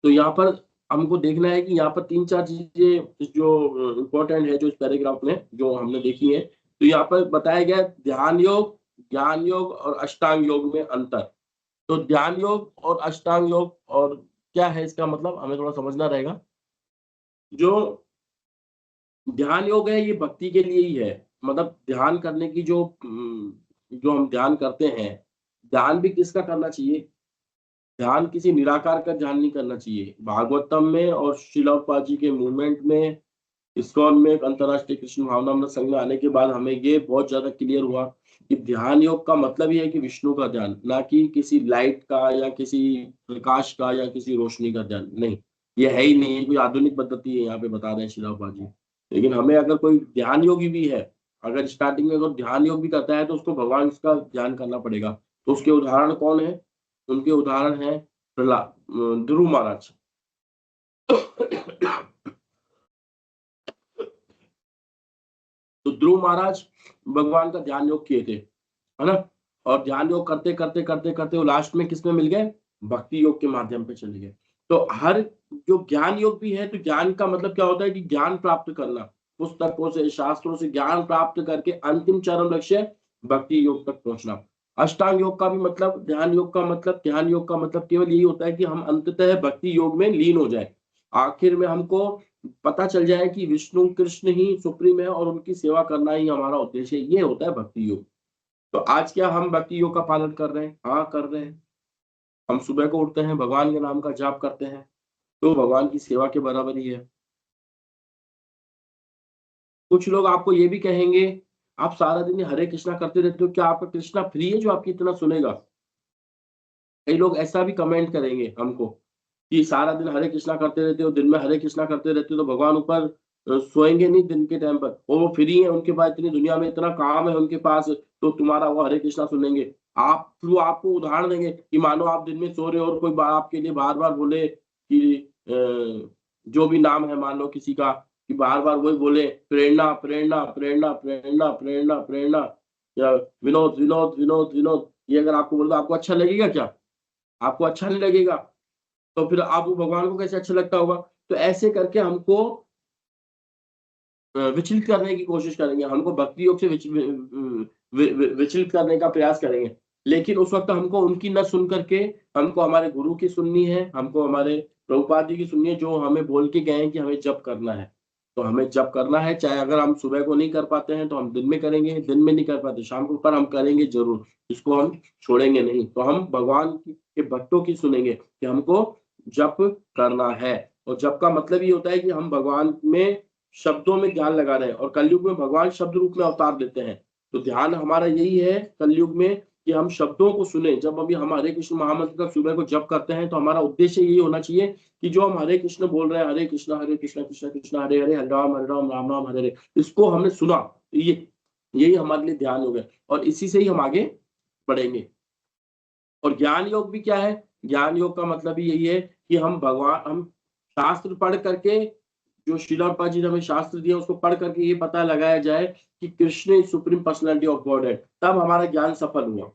Speaker 2: तो यहाँ पर हमको देखना है कि यहाँ पर 3-4 चीजें जो इम्पोर्टेंट है, जो इस पैराग्राफ में जो हमने देखी है। तो यहाँ पर बताया गया ध्यान योग, ज्ञान योग और अष्टांग योग में अंतर। तो ध्यान योग और अष्टांग योग, और क्या है इसका मतलब हमें थोड़ा समझना रहेगा। जो ध्यान योग है, ये भक्ति के लिए ही है, मतलब ध्यान करने की जो हम ध्यान करते हैं, ध्यान भी किसका करना चाहिए, ध्यान किसी निराकार का ध्यान नहीं करना चाहिए। भागवतम में और श्रील प्रभुपाद जी के मूवमेंट में, इस्कॉन में, अंतरराष्ट्रीय कृष्ण भावनामृत संघ में आने के बाद हमें ये बहुत ज्यादा क्लियर हुआ कि ध्यान योग का मतलब ही है कि विष्णु का ध्यान, ना कि किसी लाइट का या किसी प्रकाश का या किसी रोशनी का ध्यान। नहीं, ये है ही नहीं, कोई आधुनिक पद्धति है यहाँ पे बता रहे हैं श्रील प्रभुपाद जी। लेकिन हमें अगर कोई ध्यान योगी भी है, अगर स्टार्टिंग में अगर ध्यान योग भी करता है, तो उसको भगवान का ध्यान करना पड़ेगा। तो उसके उदाहरण कौन है, उनके उदाहरण है प्रहलाद, ध्रुव महाराज। तो ध्रुव महाराज भगवान का ध्यान योग किए थे, है ना, और ध्यान योग करते करते करते करते वो लास्ट में किसमें मिल गए, भक्ति योग के माध्यम पे चले गए। तो हर जो ज्ञान योग भी है, तो ज्ञान का मतलब क्या होता है कि ज्ञान प्राप्त करना, पुस्तकों से, शास्त्रों से ज्ञान प्राप्त करके अंतिम चरम लक्ष्य भक्ति योग तक पहुंचना। अष्टांग योग का भी मतलब, ध्यान योग का मतलब केवल यही होता है कि हम अंततः भक्ति योग में लीन हो जाए, आखिर में हमको पता चल जाए कि विष्णु कृष्ण ही सुप्रीम है और उनकी सेवा करना ही हमारा उद्देश्य है। ये होता है भक्ति योग। तो आज क्या हम भक्ति योग का पालन कर रहे हैं? हाँ, कर रहे हैं। हम सुबह को उठते हैं, भगवान के नाम का जाप करते हैं, तो भगवान की सेवा के बराबर ही है। कुछ लोग आपको ये भी कहेंगे, आप सारा दिन हरे कृष्णा करते रहते हो, क्या आपका कृष्णा फ्री है जो आपकी इतना सुनेगा? कई लोग ऐसा भी कमेंट करेंगे हमको कि सारा दिन हरे कृष्णा करते रहते हो, दिन में हरे कृष्णा करते रहते हो, तो भगवान ऊपर सोएंगे नहीं दिन के टाइम पर, वो फ्री है, उनके पास इतनी दुनिया में इतना काम है उनके पास, तो तुम्हारा वो हरे कृष्णा सुनेंगे? आपको उदाहरण देंगे कि मानो आप दिन में सो रहे हो और कोई आपके लिए बार बार बोले कि जो भी नाम है मान लो किसी का, कि बार बार वही बोले प्रेरणा प्रेरणा प्रेरणा प्रेरणा प्रेरणा प्रेरणा, या विनोद विनोद विनोद विनोद, ये अगर आपको बोल दो, आपको अच्छा लगेगा क्या? आपको अच्छा नहीं लगेगा। तो फिर आप भगवान को कैसे अच्छा लगता होगा? तो ऐसे करके हमको विचलित करने की कोशिश करेंगे, हमको भक्ति योग से विचलित करने का प्रयास करेंगे। लेकिन उस वक्त हमको उनकी न सुन करके हमको हमारे गुरु की सुननी है, हमको हमारे प्रभुपाद जी की सुननी है, जो हमें बोल के गए हैं कि हमें जप करना है। तो हमें जप करना है, चाहे अगर हम सुबह को नहीं कर पाते हैं तो हम दिन में करेंगे, दिन में नहीं कर पाते शाम को, पर हम करेंगे जरूर, इसको हम छोड़ेंगे नहीं। तो हम भगवान के भक्तों की सुनेंगे कि हमको जप करना है। और जप का मतलब ये होता है कि हम भगवान में शब्दों में ध्यान लगा रहे हैं, और कलयुग में भगवान शब्द रूप में अवतार लेते हैं। तो ध्यान हमारा यही है कलयुग में कि हम शब्दों को सुने। जब अभी हम हरे कृष्ण महामंत्र का सुबह को जप करते हैं तो हमारा उद्देश्य यही होना चाहिए कि जो हम हरे कृष्ण बोल रहे हैं, हरे कृष्ण कृष्ण कृष्ण हरे हरे, हरे राम राम राम हरे हरे, इसको हमने सुना, यही हमारे लिए ध्यान हो गया, और इसी से ही हम आगे बढ़ेंगे। और ज्ञान योग भी क्या है? ज्ञान योग का मतलब भी यही है कि हम शास्त्र पढ़ करके, जो श्रीला प्रभुपाद जी ने हमें शास्त्र दिया उसको पढ़ करके ये पता लगाया जाए कि Krishna is supreme personality of God है, तब हमारा ज्ञान सफल हुआ।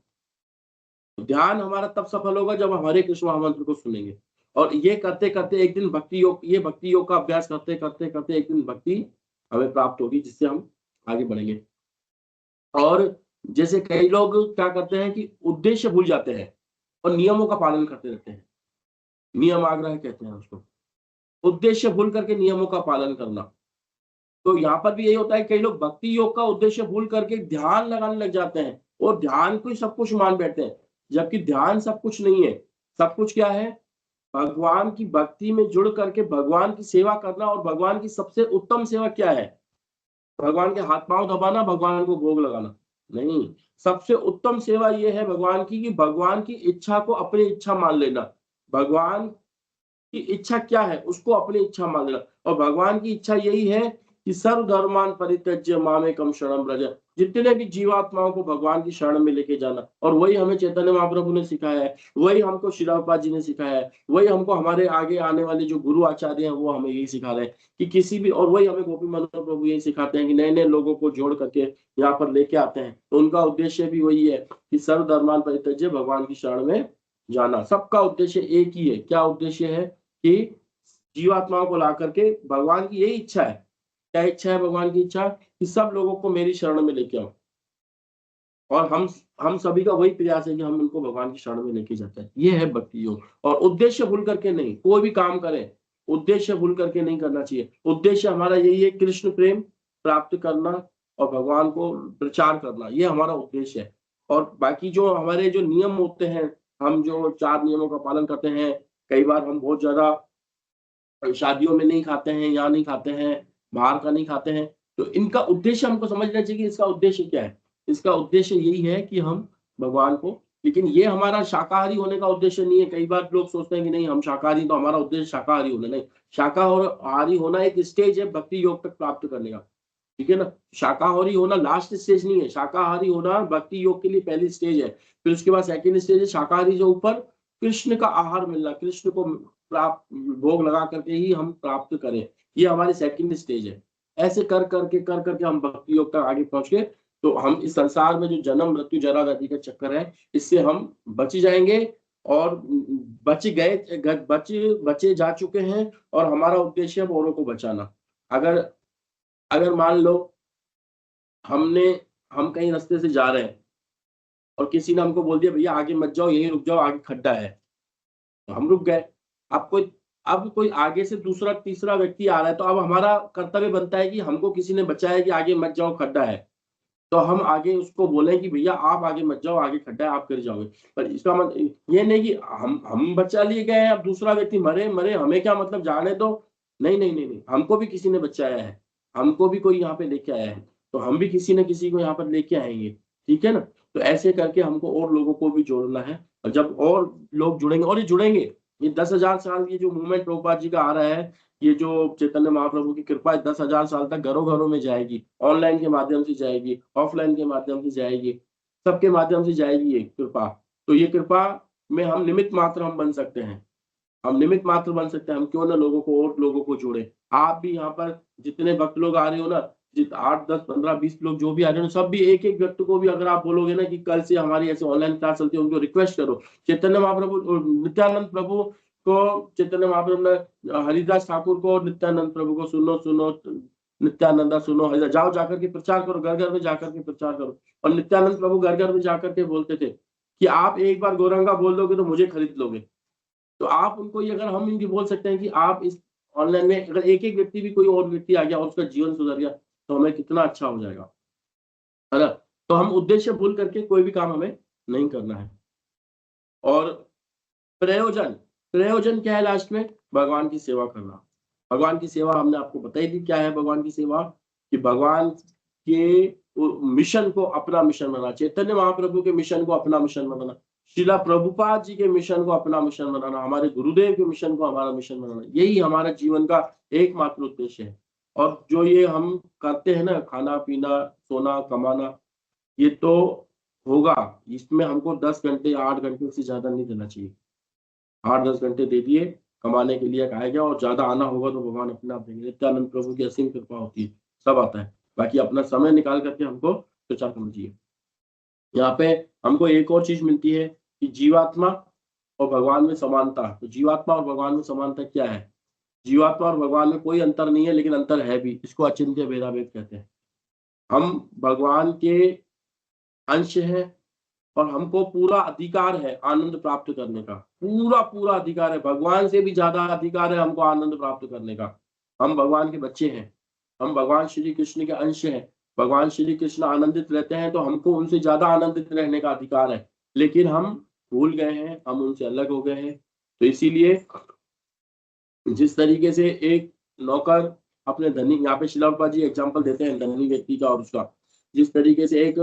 Speaker 2: ध्यान हमारा तब सफल होगा जब हम हरे कृष्ण महामंत्र को सुनेंगे। और ये करते करते एक दिन भक्ति योग का अभ्यास करते करते करते एक दिन भक्ति हमें प्राप्त होगी, जिससे हम आगे बढ़ेंगे। और जैसे कई लोग क्या करते हैं कि उद्देश्य भूल जाते हैं और नियमों का पालन करते रहते हैं, नियम आग्रह कहते हैं उसको, उद्देश्य भूल करके नियमों का पालन करना। तो यहाँ पर भी यही होता है, कई लोग भक्ति योग का उद्देश्य भूल करके ध्यान लगाने लग जाते हैं और ध्यान को ही सब कुछ मान बैठते हैं, जबकि ध्यान सब कुछ नहीं है। सब कुछ क्या है? भगवान की भक्ति में जुड़ करके भगवान की सेवा करना। और भगवान की सबसे उत्तम सेवा क्या है? भगवान के हाथ पांव दबाना, भगवान को भोग लगाना नहीं। सबसे उत्तम सेवा यह है भगवान की कि भगवान की इच्छा को अपनी इच्छा मान लेना। भगवान की इच्छा क्या है उसको अपनी इच्छा मान लेना। और भगवान की इच्छा यही है कि सर्व धर्मान परित्यज्य मामेकम शरणं व्रज, जितने भी जीवात्माओं को भगवान की शरण में लेके जाना। और वही हमें चैतन्य महाप्रभु ने सिखाया है, वही हमको श्रीला प्रभुपाद जी ने सिखाया है, वही हमको हमारे आगे आने वाले जो गुरु आचार्य हैं वो हमें यही सिखा रहे हैं कि किसी भी, और वही हमें गोपी मनोहर प्रभु यही सिखाते हैं कि नए नए लोगों को जोड़ करके यहाँ पर लेके आते हैं। तो उनका उद्देश्य भी वही है कि सर्व धर्मान परित्यज्य, भगवान की शरण में जाना। सबका उद्देश्य एक ही है। क्या उद्देश्य है? कि जीवात्माओं को ला करके, भगवान की यही इच्छा है। क्या इच्छा है भगवान की? इच्छा कि सब लोगों को मेरी शरण में लेके आओ। और हम सभी का वही प्रयास है कि हम उनको भगवान की शरण में लेके जाते हैं। ये है भक्ति योग। और उद्देश्य भूल करके नहीं, कोई भी काम करें उद्देश्य भूल करके नहीं करना चाहिए। उद्देश्य हमारा यही है, कृष्ण प्रेम प्राप्त करना और भगवान को प्रचार करना, ये हमारा उद्देश्य है। और बाकी जो हमारे जो नियम होते हैं, हम जो 4 नियमों का पालन करते हैं, कई बार हम बहुत ज्यादा शादियों में नहीं खाते हैं, यहाँ नहीं खाते हैं, बाहर का नहीं खाते हैं, तो इनका उद्देश्य हमको समझना चाहिए कि इसका उद्देश्य क्या है। इसका उद्देश्य यही है कि हम भगवान को, लेकिन ये हमारा शाकाहारी होने का उद्देश्य नहीं है। कई बार लोग सोचते हैं कि नहीं हम शाकाहारी, तो हमारा उद्देश्य शाकाहारी होना नहीं। शाकाहारी होना एक स्टेज है भक्ति योग तक प्राप्त करने का, ठीक है ना। शाकाहारी होना लास्ट स्टेज नहीं है, शाकाहारी होना भक्ति योग के लिए पहली स्टेज है। फिर उसके बाद सेकेंड स्टेज है शाकाहारी, जो ऊपर कृष्ण का आहार मिलना, कृष्ण को प्राप्त भोग लगा करके ही हम प्राप्त करें, ये हमारी सेकंड स्टेज है। ऐसे कर करके हम भक्ति योग तक आगे पहुंच के, तो हम इस संसार में जो जन्म मृत्यु जरा व्याधि का चक्कर है, इससे हम बच जाएंगे। और बचे जा चुके हैं, और हमारा उद्देश्य है औरों को बचाना। अगर मान लो हम कहीं रास्ते से जा रहे हैं और किसी ने हमको बोल दिया भैया आगे मत जाओ, यहीं रुक जाओ, आगे खड्डा है, तो हम रुक गए। अब कोई आगे से दूसरा तीसरा व्यक्ति आ रहा है, तो अब हमारा कर्तव्य बनता है कि हमको किसी ने बचाया कि आगे मत जाओ खड्डा है, तो हम आगे उसको बोले कि भैया आप आगे मत जाओ, आगे खड्डा है, आप गिर जाओगे। पर इसका मतलब ये नहीं कि हम बचा लिए गए हैं, अब दूसरा व्यक्ति मरे हमें क्या मतलब, जाने दो। नहीं, हमको भी किसी ने बचाया है, हमको भी कोई यहाँ पे लेके आया है, तो हम भी किसी न किसी को यहाँ पर लेके आएंगे, ठीक है ना। तो ऐसे करके हमको और लोगों को भी जोड़ना है। और जब और लोग जुड़ेंगे, और ये जुड़ेंगे, ये 10,000 साल ये जो मूवमेंट प्रभुपाद जी का आ रहा है, ये जो चैतन्य महाप्रभु की कृपा है, 10,000 साल तक घरों घरों में जाएगी, ऑनलाइन के माध्यम से जाएगी, ऑफलाइन के माध्यम से जाएगी, सबके माध्यम से जाएगी ये कृपा। तो ये कृपा में हम निमित्त मात्र हम बन सकते हैं, हम निमित्त मात्र बन सकते हैं। हम क्यों ना लोगों को और लोगों को जोड़े। आप भी यहाँ पर जितने भक्त लोग आ रहे हो ना, 8, 10, 15, 20 लोग जो भी आ रहे हो, सब भी एक व्यक्ति को भी अगर आप बोलोगे ना कि कल से हमारी ऐसे ऑनलाइन क्लास चलती है, उनको रिक्वेस्ट करो। चैतन्य महाप्रभु, नित्यानंद प्रभु को, चैतन्य महाप्रभु ने हरिदास ठाकुर को, नित्यानंद प्रभु को, सुनो नित्यानंदा सुनो, जाओ जाकर के प्रचार करो, घर घर में जाकर के प्रचार करो। और नित्यानंद प्रभु घर घर में जाकर के बोलते थे कि आप एक बार गौरंगा बोल दोगे तो मुझे खरीद लोगे। तो आप उनको ये, अगर हम इनकी बोल सकते हैं कि आप इस ऑनलाइन में अगर एक एक व्यक्ति भी, कोई और व्यक्ति आ गया और उसका जीवन सुधर गया तो हमें कितना अच्छा हो जाएगा, है ना। तो हम उद्देश्य भूल करके कोई भी काम हमें नहीं करना है। और प्रयोजन, प्रयोजन क्या है लास्ट में? भगवान की सेवा करना। भगवान की सेवा हमने आपको बताई दी क्या है भगवान की सेवा, कि भगवान के मिशन को अपना मिशन बनाना, चैतन्य महाप्रभु के मिशन को अपना मिशन बनाना, श्रीला प्रभुपाद जी के मिशन को अपना मिशन बनाना, हमारे गुरुदेव के मिशन को हमारा मिशन बनाना, यही हमारा जीवन का एकमात्र उद्देश्य है। और जो ये हम करते हैं ना, खाना पीना सोना कमाना, ये तो होगा, इसमें हमको 10 घंटे 8 घंटे से ज्यादा नहीं देना चाहिए। 8-10 घंटे दे दिए कमाने के लिए कहा गया, और ज्यादा आना होगा तो भगवान अपने आप देंगे। नित्यानंद प्रभु की असीम कृपा होती है, सब आता है। बाकी अपना समय निकाल करके हमको प्रचार करना चाहिए। यहाँ पे हमको एक और चीज मिलती है कि जीवात्मा और भगवान में समानता। तो जीवात्मा और भगवान में समानता क्या है? जीवात्मा और भगवान में कोई अंतर नहीं है, लेकिन अंतर है भी। इसको अचिंत्य भेदाभेद कहते हैं। हम भगवान के अंश हैं और हमको पूरा अधिकार है आनंद प्राप्त करने का, पूरा अधिकार है। भगवान से भी ज्यादा अधिकार है हमको आनंद प्राप्त करने का। हम भगवान के बच्चे हैं, हम भगवान श्री कृष्ण के अंश हैं। भगवान श्री कृष्ण आनंदित रहते हैं तो हमको उनसे ज्यादा आनंदित रहने का अधिकार है, लेकिन हम भूल गए हैं, हम उनसे अलग हो गए हैं। तो इसीलिए जिस तरीके से एक नौकर अपने धनी, यहाँ पे शिलापा जी एग्जाम्पल देते हैं धनी व्यक्ति का और उसका, जिस तरीके से एक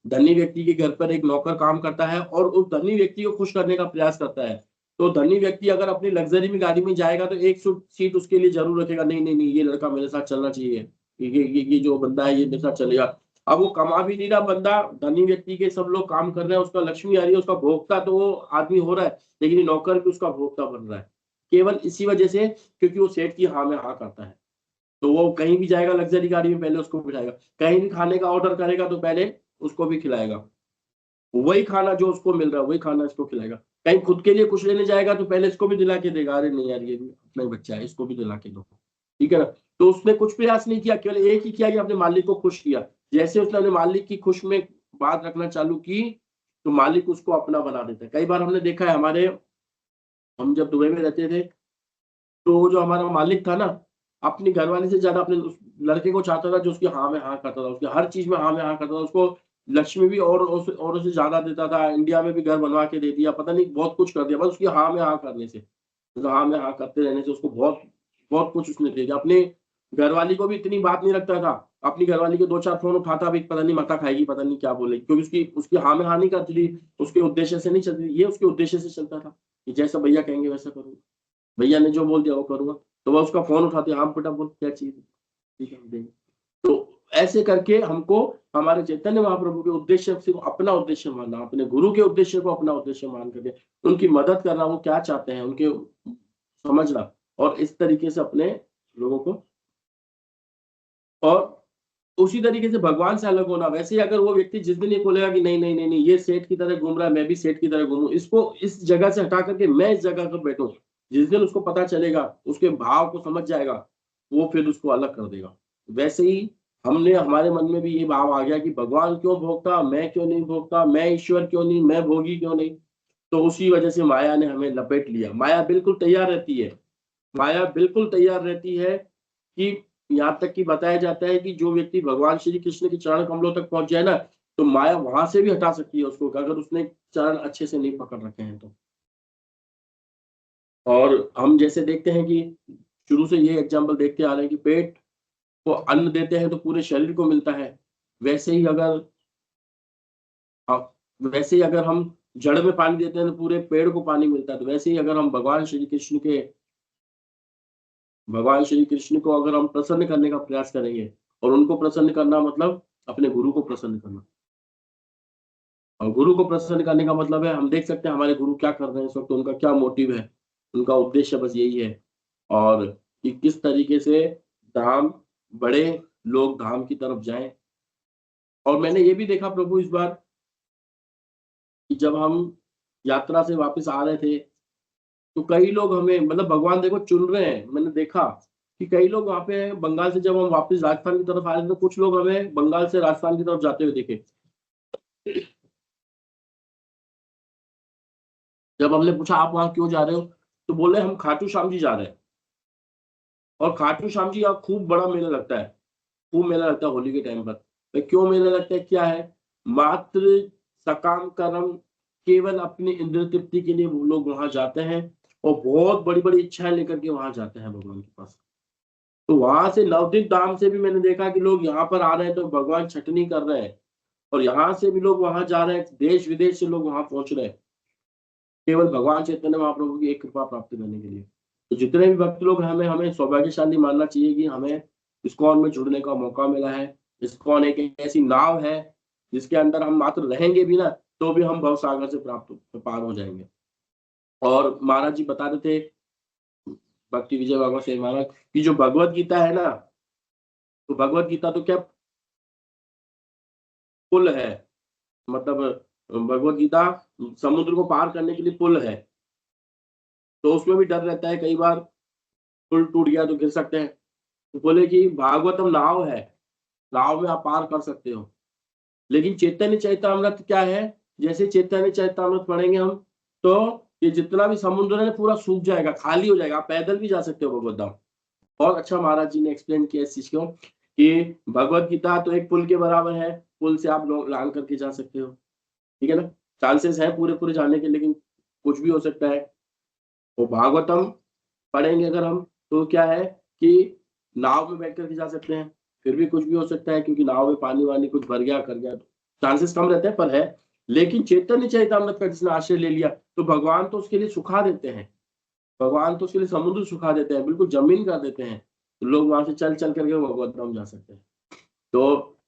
Speaker 2: धनी व्यक्ति के घर पर एक नौकर काम करता है और उस धनी व्यक्ति को खुश करने का प्रयास करता है। तो धनी व्यक्ति अगर अपनी लग्जरी में गाड़ी में जाएगा तो एक सीट उसके लिए जरूर रखेगा, नहीं नहीं नहीं, ये लड़का मेरे साथ चलना चाहिए, ये जो बंदा है ये मेरे साथ चलेगा। अब वो कमा भी नहीं रहा बंदा, धनी व्यक्ति के सब लोग काम कर रहे हैं, उसका लक्ष्मी आ रही है, उसका भोक्ता तो वो आदमी हो रहा है, लेकिन ये नौकर भी उसका भोक्ता बन रहा है, केवल इसी वजह से क्योंकि वो सेठ की हाँ में हाँ करता है। तो वो कहीं भी जाएगा लग्जरी गाड़ी में पहले उसको बिठाएगा, कहीं भी खाने का ऑर्डर करेगा तो पहले उसको भी खिलाएगा, वही खाना जो उसको मिल रहा है वही खाना इसको खिलाएगा। कहीं खुद के लिए कुछ लेने जाएगा तो पहले इसको भी दिला के देगा, अरे नहीं यार ये भी अपना ही बच्चा है, इसको भी दिला के दो, ठीक है ना। तो उसने कुछ प्रयास नहीं किया, केवल एक ही किया कि अपने मालिक को खुश किया। जैसे उसने अपने मालिक की खुश में बात रखना चालू की तो मालिक उसको अपना बना देता है। कई बार हमने देखा है, हम जब दुबई में रहते थे तो जो हमारा मालिक था ना, अपनी घरवाली से ज्यादा अपने उस लड़के को चाहता था जो उसकी हाँ में हाँ करता था, उसके हर चीज में हाँ में हाँ करता था, उसको लक्ष्मी भी और उसे ज्यादा देता था, इंडिया में भी घर बनवा के दे दिया, पता नहीं बहुत कुछ कर दिया, बस उसकी हाँ में हाँ करने से, मतलब हाँ में हाँ करते रहने से उसको बहुत बहुत कुछ उसने दे दिया। अपने घरवाली को भी इतनी बात नहीं रखता था, अपनी घरवाली के 2-4 फोन उठाता भी, पता नहीं माता खाएगी, पता नहीं क्या बोलेगी, क्योंकि उसकी हाँ में हाँ नहीं करती थी, उसके उद्देश्य से नहीं चलती थी, ये उसके उद्देश्य से चलता था कि जैसा भैया कहेंगे वैसा करूंगा, भैया ने जो बोल दिया वो करूंगा। तो वह उसका फोन उठाते, हाँ बेटा बोल क्या चीज है, ठीक है हम देंगे। तो ऐसे करके हमको हमारे चैतन्य महाप्रभु के उद्देश्य से अपना उद्देश्य मानना, अपने गुरु के उद्देश्य को अपना उद्देश्य मान करके उनकी मदद करना, वो क्या चाहते हैं उनके समझना, और इस तरीके से अपने लोगों को, और उसी तरीके से भगवान से अलग होना। वैसे ही अगर वो व्यक्ति जिस दिन ये बोलेगा कि नहीं नहीं नहीं नहीं ये सेठ की तरह घूम रहा है, मैं भी सेठ की तरह घूमूं, इसको इस जगह से हटा करके मैं इस जगह पर बैठूं, जिस दिन उसको पता चलेगा, उसके भाव को समझ जाएगा, वो फिर उसको अलग कर देगा। वैसे ही हमने हमारे मन में भी ये भाव आ गया कि भगवान क्यों भोगता, मैं क्यों नहीं भोगता, मैं ईश्वर क्यों नहीं, मैं भोगी क्यों नहीं। तो उसी वजह से माया ने हमें लपेट लिया। माया बिल्कुल तैयार रहती है, माया बिल्कुल तैयार रहती है कि यहाँ तक कि बताया जाता है कि जो व्यक्ति भगवान श्री कृष्ण के चरण कमलों तक पहुंच जाए ना, तो माया वहां से भी हटा सकती है उसको, अगर उसने चरण अच्छे से नहीं पकड़ रखे हैं तो। और हम जैसे देखते हैं कि शुरू से ये एग्जाम्पल देखते आ रहे हैं कि पेट को अन्न देते हैं तो पूरे शरीर को मिलता है, वैसे ही अगर हम जड़ में पानी देते हैं तो पूरे पेड़ को पानी मिलता है। तो वैसे ही अगर हम भगवान श्री कृष्ण को अगर हम प्रसन्न करने का प्रयास करेंगे, और उनको प्रसन्न करना मतलब अपने गुरु को प्रसन्न करना, और गुरु को प्रसन्न करने का मतलब है हम देख सकते हैं हमारे गुरु क्या कर रहे हैं इस वक्त, उनका क्या मोटिव है, उनका उद्देश्य बस यही है, और कि किस तरीके से धाम बड़े लोग धाम की तरफ जाएं। और मैंने ये भी देखा प्रभु इस बार कि जब हम यात्रा से वापस आ रहे थे तो कई लोग हमें, मतलब भगवान देखो चुन रहे हैं। मैंने देखा कि कई लोग वहाँ पे बंगाल से, जब हम वापस राजस्थान की तरफ आ रहे थे तो कुछ लोग हमें बंगाल से राजस्थान की तरफ जाते हुए दिखे। जब हमने पूछा आप वहाँ क्यों जा रहे हो, तो बोले हम खाटू श्याम जी जा रहे हैं। और खाटू श्याम जी यहाँ खूब बड़ा मेला लगता है, खूब मेला लगता है होली के टाइम पर। तो क्यों मेला लगता है, क्या है? मात्र सकाम कर्म, केवल अपनी इंद्र तृप्ति के लिए वो लोग वहां जाते हैं और बहुत बड़ी बड़ी इच्छाएं लेकर के वहां जाते हैं भगवान के पास। तो वहां से नवदीप धाम से भी मैंने देखा कि लोग यहाँ पर आ रहे हैं तो भगवान छटनी कर रहे हैं, और यहाँ से भी लोग वहां जा रहे हैं, देश विदेश से लोग वहां पहुंच रहे हैं केवल भगवान चैतन्य महाप्रभु की एक कृपा प्राप्त करने के लिए। तो जितने भी भक्त लोग हैं, हमें सौभाग्यशाली मानना चाहिए कि हमें इस्कॉन में जुड़ने का मौका मिला है। इस्कॉन एक ऐसी नाव है जिसके अंदर हम मात्र रहेंगे भी ना, तो भी हम भवसागर से पार हो जाएंगे। और महाराज जी बता रहे थे, भक्ति विजय भगवत से महाराज, कि जो भगवत गीता है ना, तो भगवत गीता तो क्या पुल है, मतलब भगवत गीता समुद्र को पार करने के लिए पुल है। तो उसमें भी डर रहता है, कई बार पुल टूट गया तो गिर सकते हैं। तो बोले कि भागवतम नाव है, नाव में आप पार कर सकते हो। लेकिन चैतन्य चैतामृत क्या है, जैसे चैतन्य चैतामृत पढ़ेंगे हम, तो ये जितना भी समुद्र है पूरा सूख जाएगा, खाली हो जाएगा, आप पैदल भी जा सकते हो भगवत धाम। बहुत अच्छा महाराज जी ने एक्सप्लेन किया इस चीज को कि भगवत गीता तो एक पुल के बराबर है, पुल से आप लांग करके जा सकते हो, ठीक है ना। चांसेस है पूरे जाने के, लेकिन कुछ भी हो सकता है। वो भागवतम पढ़ेंगे अगर हम, तो क्या है कि नाव में बैठ करके जा सकते हैं, फिर भी कुछ भी हो सकता है, क्योंकि नाव में पानी वानी कुछ भर गया कर गया, तो चांसेस कम रहते हैं, पर है। लेकिन चैतन्य चैतामृत का जिसने आश्रय ले लिया, तो भगवान तो उसके लिए सुखा देते हैं, भगवान तो उसके लिए समुद्र सुखा देते हैं, बिल्कुल जमीन कर देते हैं। तो लोग वहां से चल चल करके भगवत धाम जा सकते हैं। तो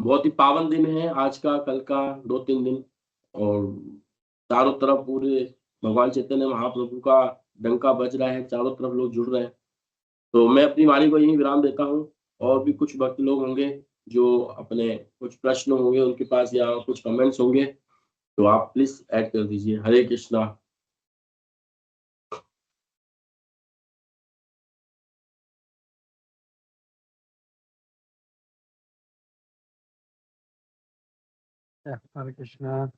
Speaker 2: बहुत ही पावन दिन है आज का, कल का, 2-3 दिन, और चारों तरफ पूरे भगवान चैतन्य महाप्रभु का डंका बज रहा है, चारों तरफ लोग जुड़ रहे हैं। तो मैं अपनी वाणी को यहीं विराम देता हूँ। और भी कुछ भक्त लोग होंगे जो अपने कुछ प्रश्न होंगे उनके पास, या कुछ कमेंट्स होंगे, तो आप प्लीज ऐड कर दीजिए। हरे कृष्णा।
Speaker 5: हरे कृष्णा।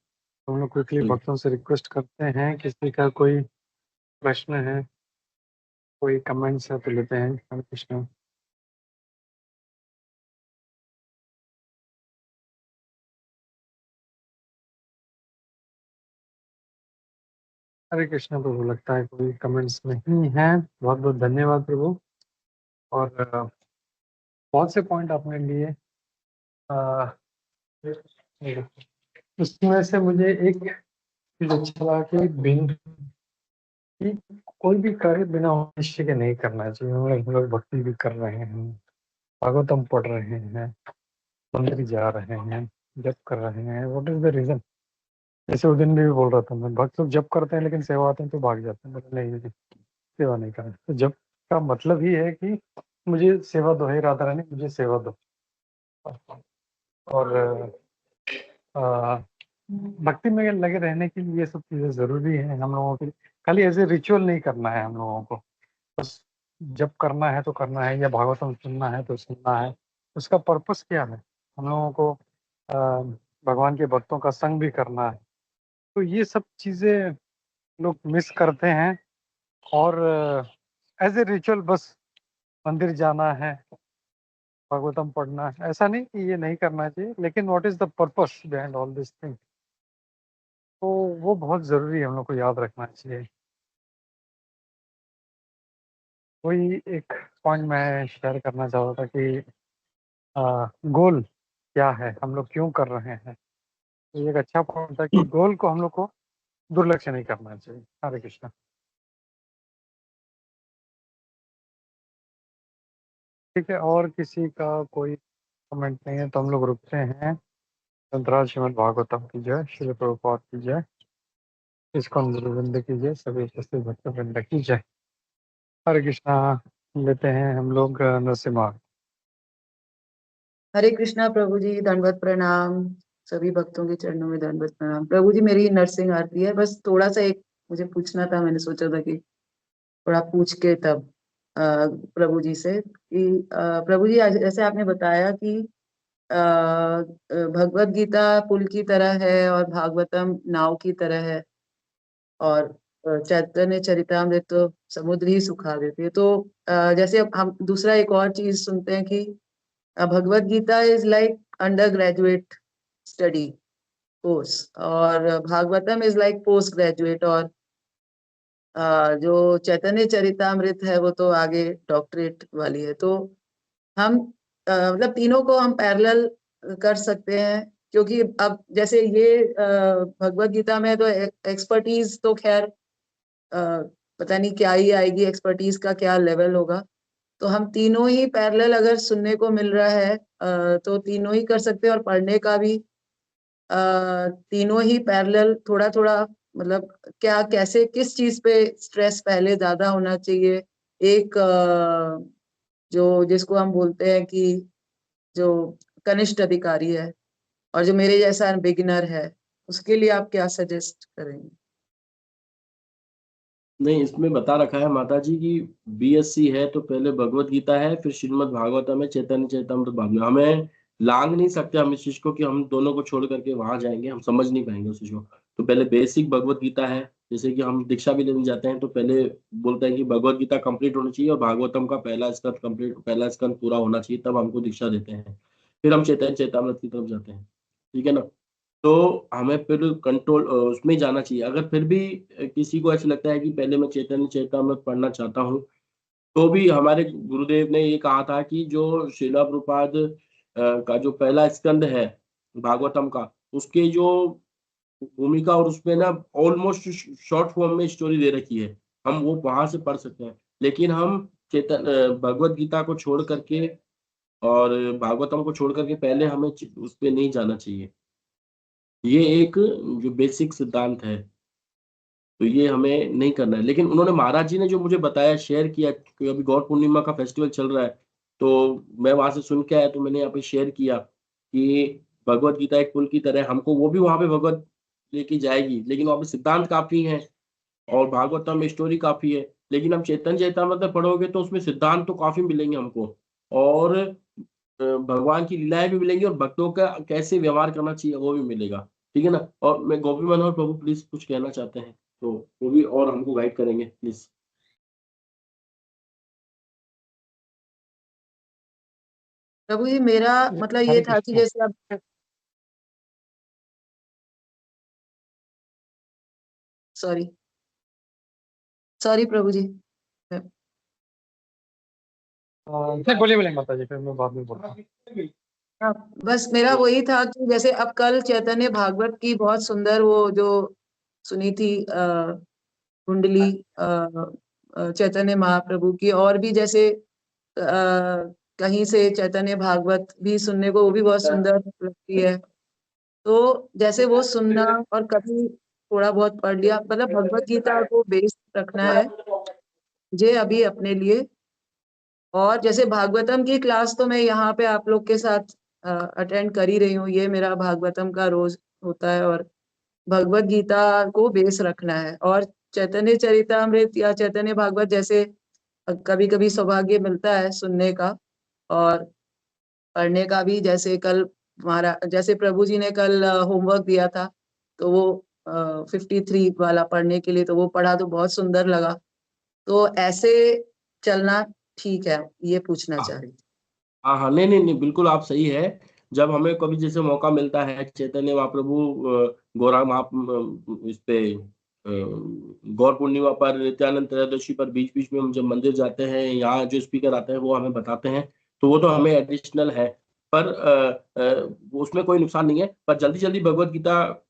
Speaker 5: हम लोग क्विकली भक्तों से रिक्वेस्ट करते हैं, किसी का कोई प्रश्न है, कोई कमेंट्स है तो लेते हैं। हरे कृष्णा। हरे कृष्णा प्रभु, लगता है कोई कमेंट्स नहीं है। बहुत बहुत धन्यवाद प्रभु। और बहुत से पॉइंट आपने लिए, उसमें से मुझे एक चीज अच्छा लगा कि कि कोई भी कार्य बिना उद्देश्य के नहीं करना चाहिए। हम लोग भक्ति भी कर रहे हैं, भागवतम पढ़ रहे हैं, मंदिर जा रहे हैं, जप कर रहे हैं, व्हाट इज द रीजन? जैसे उस दिन भी बोल रहा था मैं, भक्त लोग जप करते हैं लेकिन सेवा आते हैं तो भाग जाते हैं, बोले नहीं जी सेवा नहीं करना। तो जप का मतलब ही है कि मुझे सेवा दो, हे राधा रानी मुझे सेवा दो। और भक्ति में लगे रहने के लिए ये सब चीजें जरूरी है हम लोगों के लिए। खाली ऐसे रिचुअल नहीं करना है हम लोगों को, बस जब करना है तो करना है, या भागवतम सुनना है तो सुनना है। उसका पर्पस क्या है? हम लोगों को भगवान के भक्तों का संग भी करना है। तो ये सब चीजें लोग मिस करते हैं, और एज ए रिचुअल बस मंदिर जाना है, भागवतम पढ़ना है, ऐसा नहीं कि ये नहीं करना चाहिए, लेकिन what is the purpose behind all this thing, तो वो बहुत ज़रूरी है, हम लोग को याद रखना चाहिए। वही एक पॉइंट मैं शेयर करना चाह रहा था कि गोल क्या है, हम लोग क्यों कर रहे हैं। तो ये एक अच्छा पॉइंट था कि गोल को हम लोग को दुर्लक्ष्य नहीं करना चाहिए। हरे कृष्णा। ठीक है, और किसी का कोई कमेंट नहीं है तो हम लोग रुकते हैं। ग्रंथराज श्रीमद् भागवतम की जय, श्री प्रभुपाद की जय, इस्कॉन गुरुवृंद की जय, सभी उपस्थित भक्तवृंद की जय। हरे कृष्णा। लेते हैं हम लोग नरसिम्हा।
Speaker 4: हरे कृष्णा प्रभु जी, दंडवत प्रणाम। सभी भक्तों के चरणों में दंडवत प्रणाम। प्रभु जी मेरी नरसिंह आरती है, बस थोड़ा सा एक मुझे पूछना था, मैंने सोचा था कि थोड़ा पूछ के तब प्रभु जी से कि प्रभु जी जैसे आपने बताया कि भगवत गीता पुल की तरह है और भागवतम नाव की तरह है और चैतन्य चरितामृत तो समुद्र ही सुखा देती है। तो जैसे अब हम दूसरा एक और चीज सुनते हैं कि Bhagavad Gita is like undergraduate study course और Bhagavatam is like postgraduate और जो चैतन्य चरितामृत है वो तो आगे डॉक्टरेट वाली है। तो हम मतलब तीनों को हम पैरेलल कर सकते हैं क्योंकि अब जैसे ये भगवत गीता में तो एक्सपर्टीज तो खैर पता नहीं क्या ही आएगी, एक्सपर्टीज का क्या लेवल होगा। तो हम तीनों ही पैरेलल अगर सुनने को मिल रहा है तो तीनों ही कर सकते हैं और पढ़ने का भी तीनों ही पैरेलल थोड़ा थोड़ा मतलब क्या कैसे किस चीज पे स्ट्रेस पहले ज्यादा होना चाहिए। एक जो जिसको हम बोलते हैं कि जो कनिष्ठ अधिकारी है और जो मेरे जैसा बिगिनर है उसके लिए आप क्या सजेस्ट करेंगे?
Speaker 2: नहीं, इसमें बता रखा है माता जी की बीएससी है तो पहले भगवत गीता है, फिर श्रीमद् भागवतम है, चैतन्य चरितामृत बाद में। हमें लांग नहीं सकते हम इस चीज को कि हम दोनों को छोड़ करके वहां जाएंगे, हम समझ नहीं पाएंगे उस चीज को। तो पहले बेसिक भगवत गीता है, जैसे कि हम दीक्षा भी लेने जाते हैं तो पहले बोलते हैं कि भगवत गीता कंप्लीट होनी चाहिए और भागवतम का पहला स्कंद पूरा होना चाहिए, तब हमको दीक्षा देते हैं। फिर हम चैतन्य चरितामृत की तरफ जाते हैं, ठीक है ना। तो हमें फिर कंट्रोल उसमें ही जाना चाहिए। अगर फिर भी किसी को ऐसा लगता है कि पहले मैं चैतन्य चरितामृत पढ़ना चाहता हूँ, तो भी हमारे गुरुदेव ने ये कहा था कि जो श्रीला प्रभुपाद का जो पहला स्कंद है भागवतम का, उसके जो भूमिका और उसमें ना ऑलमोस्ट शॉर्ट फॉर्म में स्टोरी दे रखी है, हम वो वहां से पढ़ सकते हैं। लेकिन हम भगवत गीता को छोड़ करके और भागवतम को छोड़ करके पहले हमें उस पर नहीं जाना चाहिए। ये एक जो बेसिक सिद्धांत है, तो ये हमें नहीं करना है। लेकिन उन्होंने महाराज जी ने जो मुझे बताया, शेयर किया कि अभी गौर पूर्णिमा का फेस्टिवल चल रहा है, तो मैं वहां से सुन के आया तो मैंने यहाँ पे शेयर किया कि भगवत गीता एक पुल की तरह है, हमको वो भी वहां पे भगवत लेके जाएगी, लेकिन वहां पे सिद्धांत काफी है और भागवतम में स्टोरी काफी है। लेकिन हम चैतन्य चरितामृत में पढ़ोगे तो उसमें सिद्धांत तो काफी मिलेंगे हमको, और भगवान की लीलाएं भी मिलेंगी और भक्तों का कैसे व्यवहार करना चाहिए वो भी मिलेगा, ठीक है ना। और मैं गोपी मनोहर प्रभु प्लीज कुछ कहना चाहते हैं तो वो भी और हमको गाइड करेंगे प्लीज।
Speaker 4: प्रभु जी मेरा मतलब ये
Speaker 5: हरे
Speaker 4: था कि
Speaker 5: कृष्णा।
Speaker 4: जैसे अब सॉरी सॉरी प्रभु जी
Speaker 5: नहीं बोलिए बोलिए माता जी, फिर मैं बाद में बोलता हूँ।
Speaker 4: हाँ, बस मेरा वही था कि जैसे अब कल चैतन्य भागवत की बहुत सुंदर वो जो सुनी थी कुंडली चैतन्य महाप्रभु की, और भी जैसे कहीं से चैतन्य भागवत भी सुनने को वो भी बहुत सुंदर लगती है। तो जैसे वो सुनना और कभी थोड़ा बहुत पढ़ लिया, मतलब भगवत गीता को बेस रखना है मुझे अभी अपने लिए। और जैसे भागवतम की क्लास तो मैं यहाँ पे आप लोग के साथ अटेंड कर ही रही हूँ, ये मेरा भागवतम का रोज होता है। और भगवत गीता को बेस रखना है और चैतन्य चरितामृत या चैतन्य भागवत जैसे कभी कभी सौभाग्य मिलता है सुनने का और पढ़ने का भी। जैसे कल हमारा जैसे प्रभु जी ने कल होमवर्क दिया था तो वो 53 वाला पढ़ने के लिए, तो वो पढ़ा तो बहुत सुंदर लगा। तो ऐसे चलना ठीक है, ये पूछना चाह रही थी।
Speaker 2: हाँ हाँ, नहीं नहीं नहीं, बिल्कुल आप सही है। जब हमें कभी जैसे मौका मिलता है चैतन्य महाप्रभु गौरा महा इस पे गौर पूर्णिमा पर, नित्यानंद त्रयोदशी पर बीच बीच में हम जब मंदिर जाते हैं, यहाँ जो स्पीकर आते हैं वो हमें बताते हैं, तो वो तो हमें एडिशनल है। पर उसमें कोई नुकसान नहीं है। पर जल्दी जल्दी भगवत गीता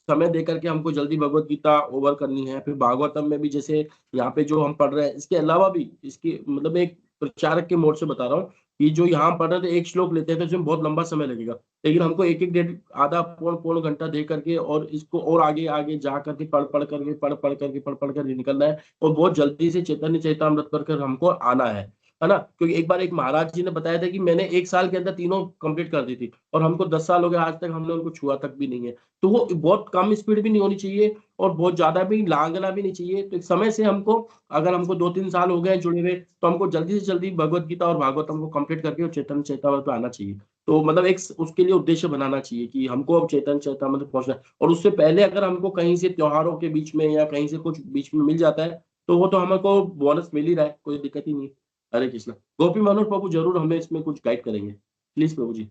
Speaker 2: समय दे करके हमको जल्दी भगवत गीता ओवर करनी है। फिर भागवतम में भी जैसे यहाँ पे जो हम पढ़ रहे हैं, इसके अलावा भी इसकी मतलब एक प्रचारक के मोड से बता रहा हूँ कि जो यहाँ पढ़ रहे थे एक श्लोक लेते हैं तो इसमें बहुत लंबा समय लगेगा, लेकिन हमको एक एक डेढ़ आधा पौन पौन घंटा दे करके और इसको और आगे आगे जा करके पढ़ पढ़ करके निकलना है और बहुत जल्दी से चैतन्य चैतामृत कर हमको आना है। है ना? क्योंकि एक बार एक महाराज जी ने बताया था कि मैंने 1 साल के अंदर तीनों कंप्लीट कर दी थी और हमको 10 साल हो गए, आज तक हमने उनको छुआ तक भी नहीं है। तो वो बहुत कम स्पीड भी नहीं होनी चाहिए और बहुत ज़्यादा भी लाँघना भी नहीं चाहिए। तो एक समय से हमको, अगर हमको 2-3 साल हो गए हैं जुड़े हुए, तो हमको जल्दी से जल्दी भगवत गीता और भागवतम को कंप्लीट करके और चैतन्य चरितामृत पे आना चाहिए। तो मतलब एक उसके लिए उद्देश्य बनाना चाहिए कि हमको अब चैतन्य चरितामृत पहुँचना है, और उससे पहले अगर हमको कहीं से त्योहारों के बीच में या कहीं से कुछ बीच में मिल जाता है, तो वो तो हमको बोनस मिल ही रहा है, कोई दिक्कत ही नहीं है। हरे कृष्णा। गोपी मनोहर प्रभु ज़रूर हमें इसमें कुछ गाइड करेंगे। प्लीज़ प्रभु जी।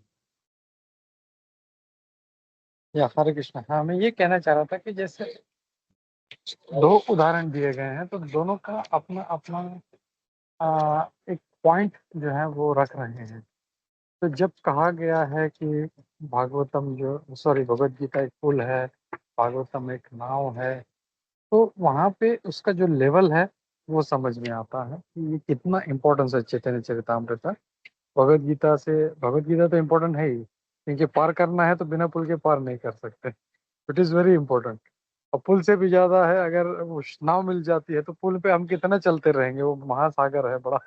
Speaker 5: या हरे कृष्णा। हाँ, मैं ये कहना चाह रहा था कि जैसे 2 उदाहरण दिए गए हैं, तो दोनों का अपना एक पॉइंट जो है वो रख रहे हैं। तो जब कहा गया है कि भागवतम भगवत गीता एक पुल है, भागवतम एक नाव है, तो वहाँ पे उसका जो लेवल है वो समझ में आता है कि ये कितना इम्पोर्टेंस है चैतन्य चरितामृत। भगवत गीता तो इम्पोर्टेंट है ही, क्योंकि पार करना है तो बिना पुल के पार नहीं कर सकते। It is very important. और पुल से भी ज़्यादा है, अगर वो नाव मिल जाती है तो पुल पे हम कितना चलते रहेंगे, वो महासागर है बड़ा,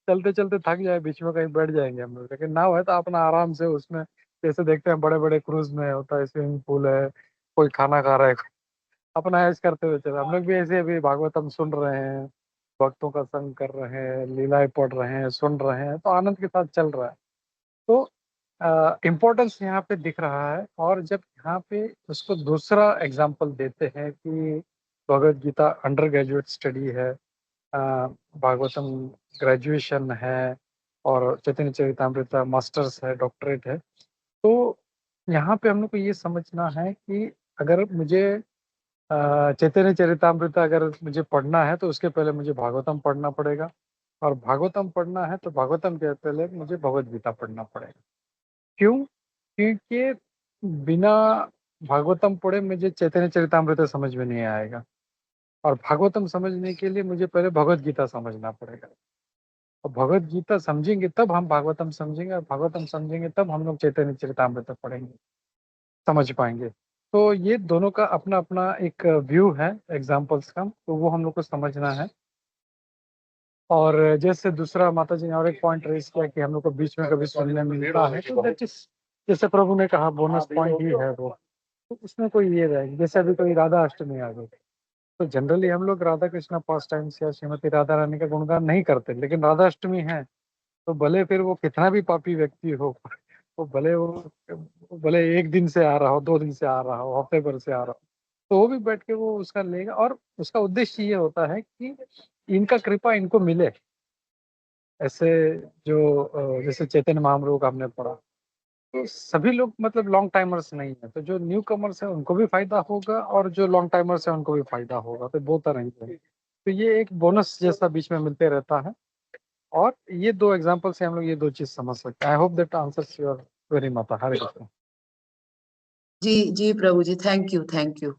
Speaker 5: चलते-चलते थक जाए बीच में कहीं बैठ जाएँगे हम लोग। लेकिन नाव है तो अपना आराम से उसमें, जैसे देखते हैं बड़े-बड़े क्रूज़ में होता है, स्विमिंग पूल है, कोई खाना खा रहा है, अपना ऐश करते हुए चल, हम लोग भी ऐसे अभी भागवतम सुन रहे हैं, भक्तों का संग कर रहे हैं, लीलाएँ पढ़ रहे हैं, सुन रहे हैं, तो आनंद के साथ चल रहा है। तो इम्पोर्टेंस यहाँ पे दिख रहा है। और जब यहाँ पे उसको दूसरा एग्जाम्पल देते हैं कि Bhagavad Gita under graduate study है, भागवतम ग्रेजुएशन है, और चैतन्य चरितामृत मास्टर्स है, डॉक्टरेट है, तो यहाँ पे हम लोग को ये समझना है कि अगर मुझे चैतन्य चरितामृत अगर मुझे पढ़ना है तो उसके पहले मुझे भागवतम पढ़ना पड़ेगा, और भागवतम पढ़ना है तो भागवतम के पहले मुझे भगवत गीता पढ़ना पड़ेगा। क्यों? क्योंकि बिना भागवतम पढ़े मुझे चैतन्य चरितामृत समझ में नहीं आएगा, और भागवतम समझने के लिए मुझे पहले भगवत गीता समझना पड़ेगा, और भगवत गीता समझेंगे तब हम भागवतम समझेंगे, और भागवतम समझेंगे तब हम लोग चैतन्य चरितामृत पढ़ेंगे, समझ पाएंगे। तो ये दोनों का अपना-अपना एक व्यू है एग्ज़ाम्पल्स का, तो वो हम लोग को समझना है। और जैसे दूसरा माताजी ने और एक पॉइंट रेज़ किया कि हम लोग को बीच में कभी सुनने में मिलता है, तो दैट इज़, जैसे प्रभु ने कहा, बोनस पॉइंट ही है वो। तो उसमें कोई ये रहेगी, जैसे अभी कोई राधा अष्टमी आ गई, तो जनरली हम लोग राधा कृष्णा पास टाइम्स या श्रीमती राधा रानी का गुणगान नहीं करते, लेकिन राधा अष्टमी है, तो भले फिर वो कितना भी पापी व्यक्ति हो, वो भले 1 दिन से आ रहा हो, 2 दिन से आ रहा हो, हफ्ते भर से आ रहा हो, तो वो भी बैठ के वो उसका लेगा, और उसका उद्देश्य ये होता है कि इनका कृपा इनको मिले। ऐसे जो जैसे चैतन्य महाप्रभु का हमने पढ़ा, तो सभी लोग मतलब लॉन्ग टाइमर्स नहीं है, तो जो न्यू कमर्स है उनको भी फायदा होगा, और जो लॉन्ग टाइमर्स है उनको भी फायदा होगा, तो बोथ तरह ही है। तो ये एक बोनस जैसा बीच में मिलते रहता है, और ये 2 एग्जांपल से हम लोग ये 2 चीज़ समझ सकते हैं। I hope that answers your query माता। हरे कृष्ण।
Speaker 4: जी, जी प्रभु जी, थैंक यू, थैंक यू।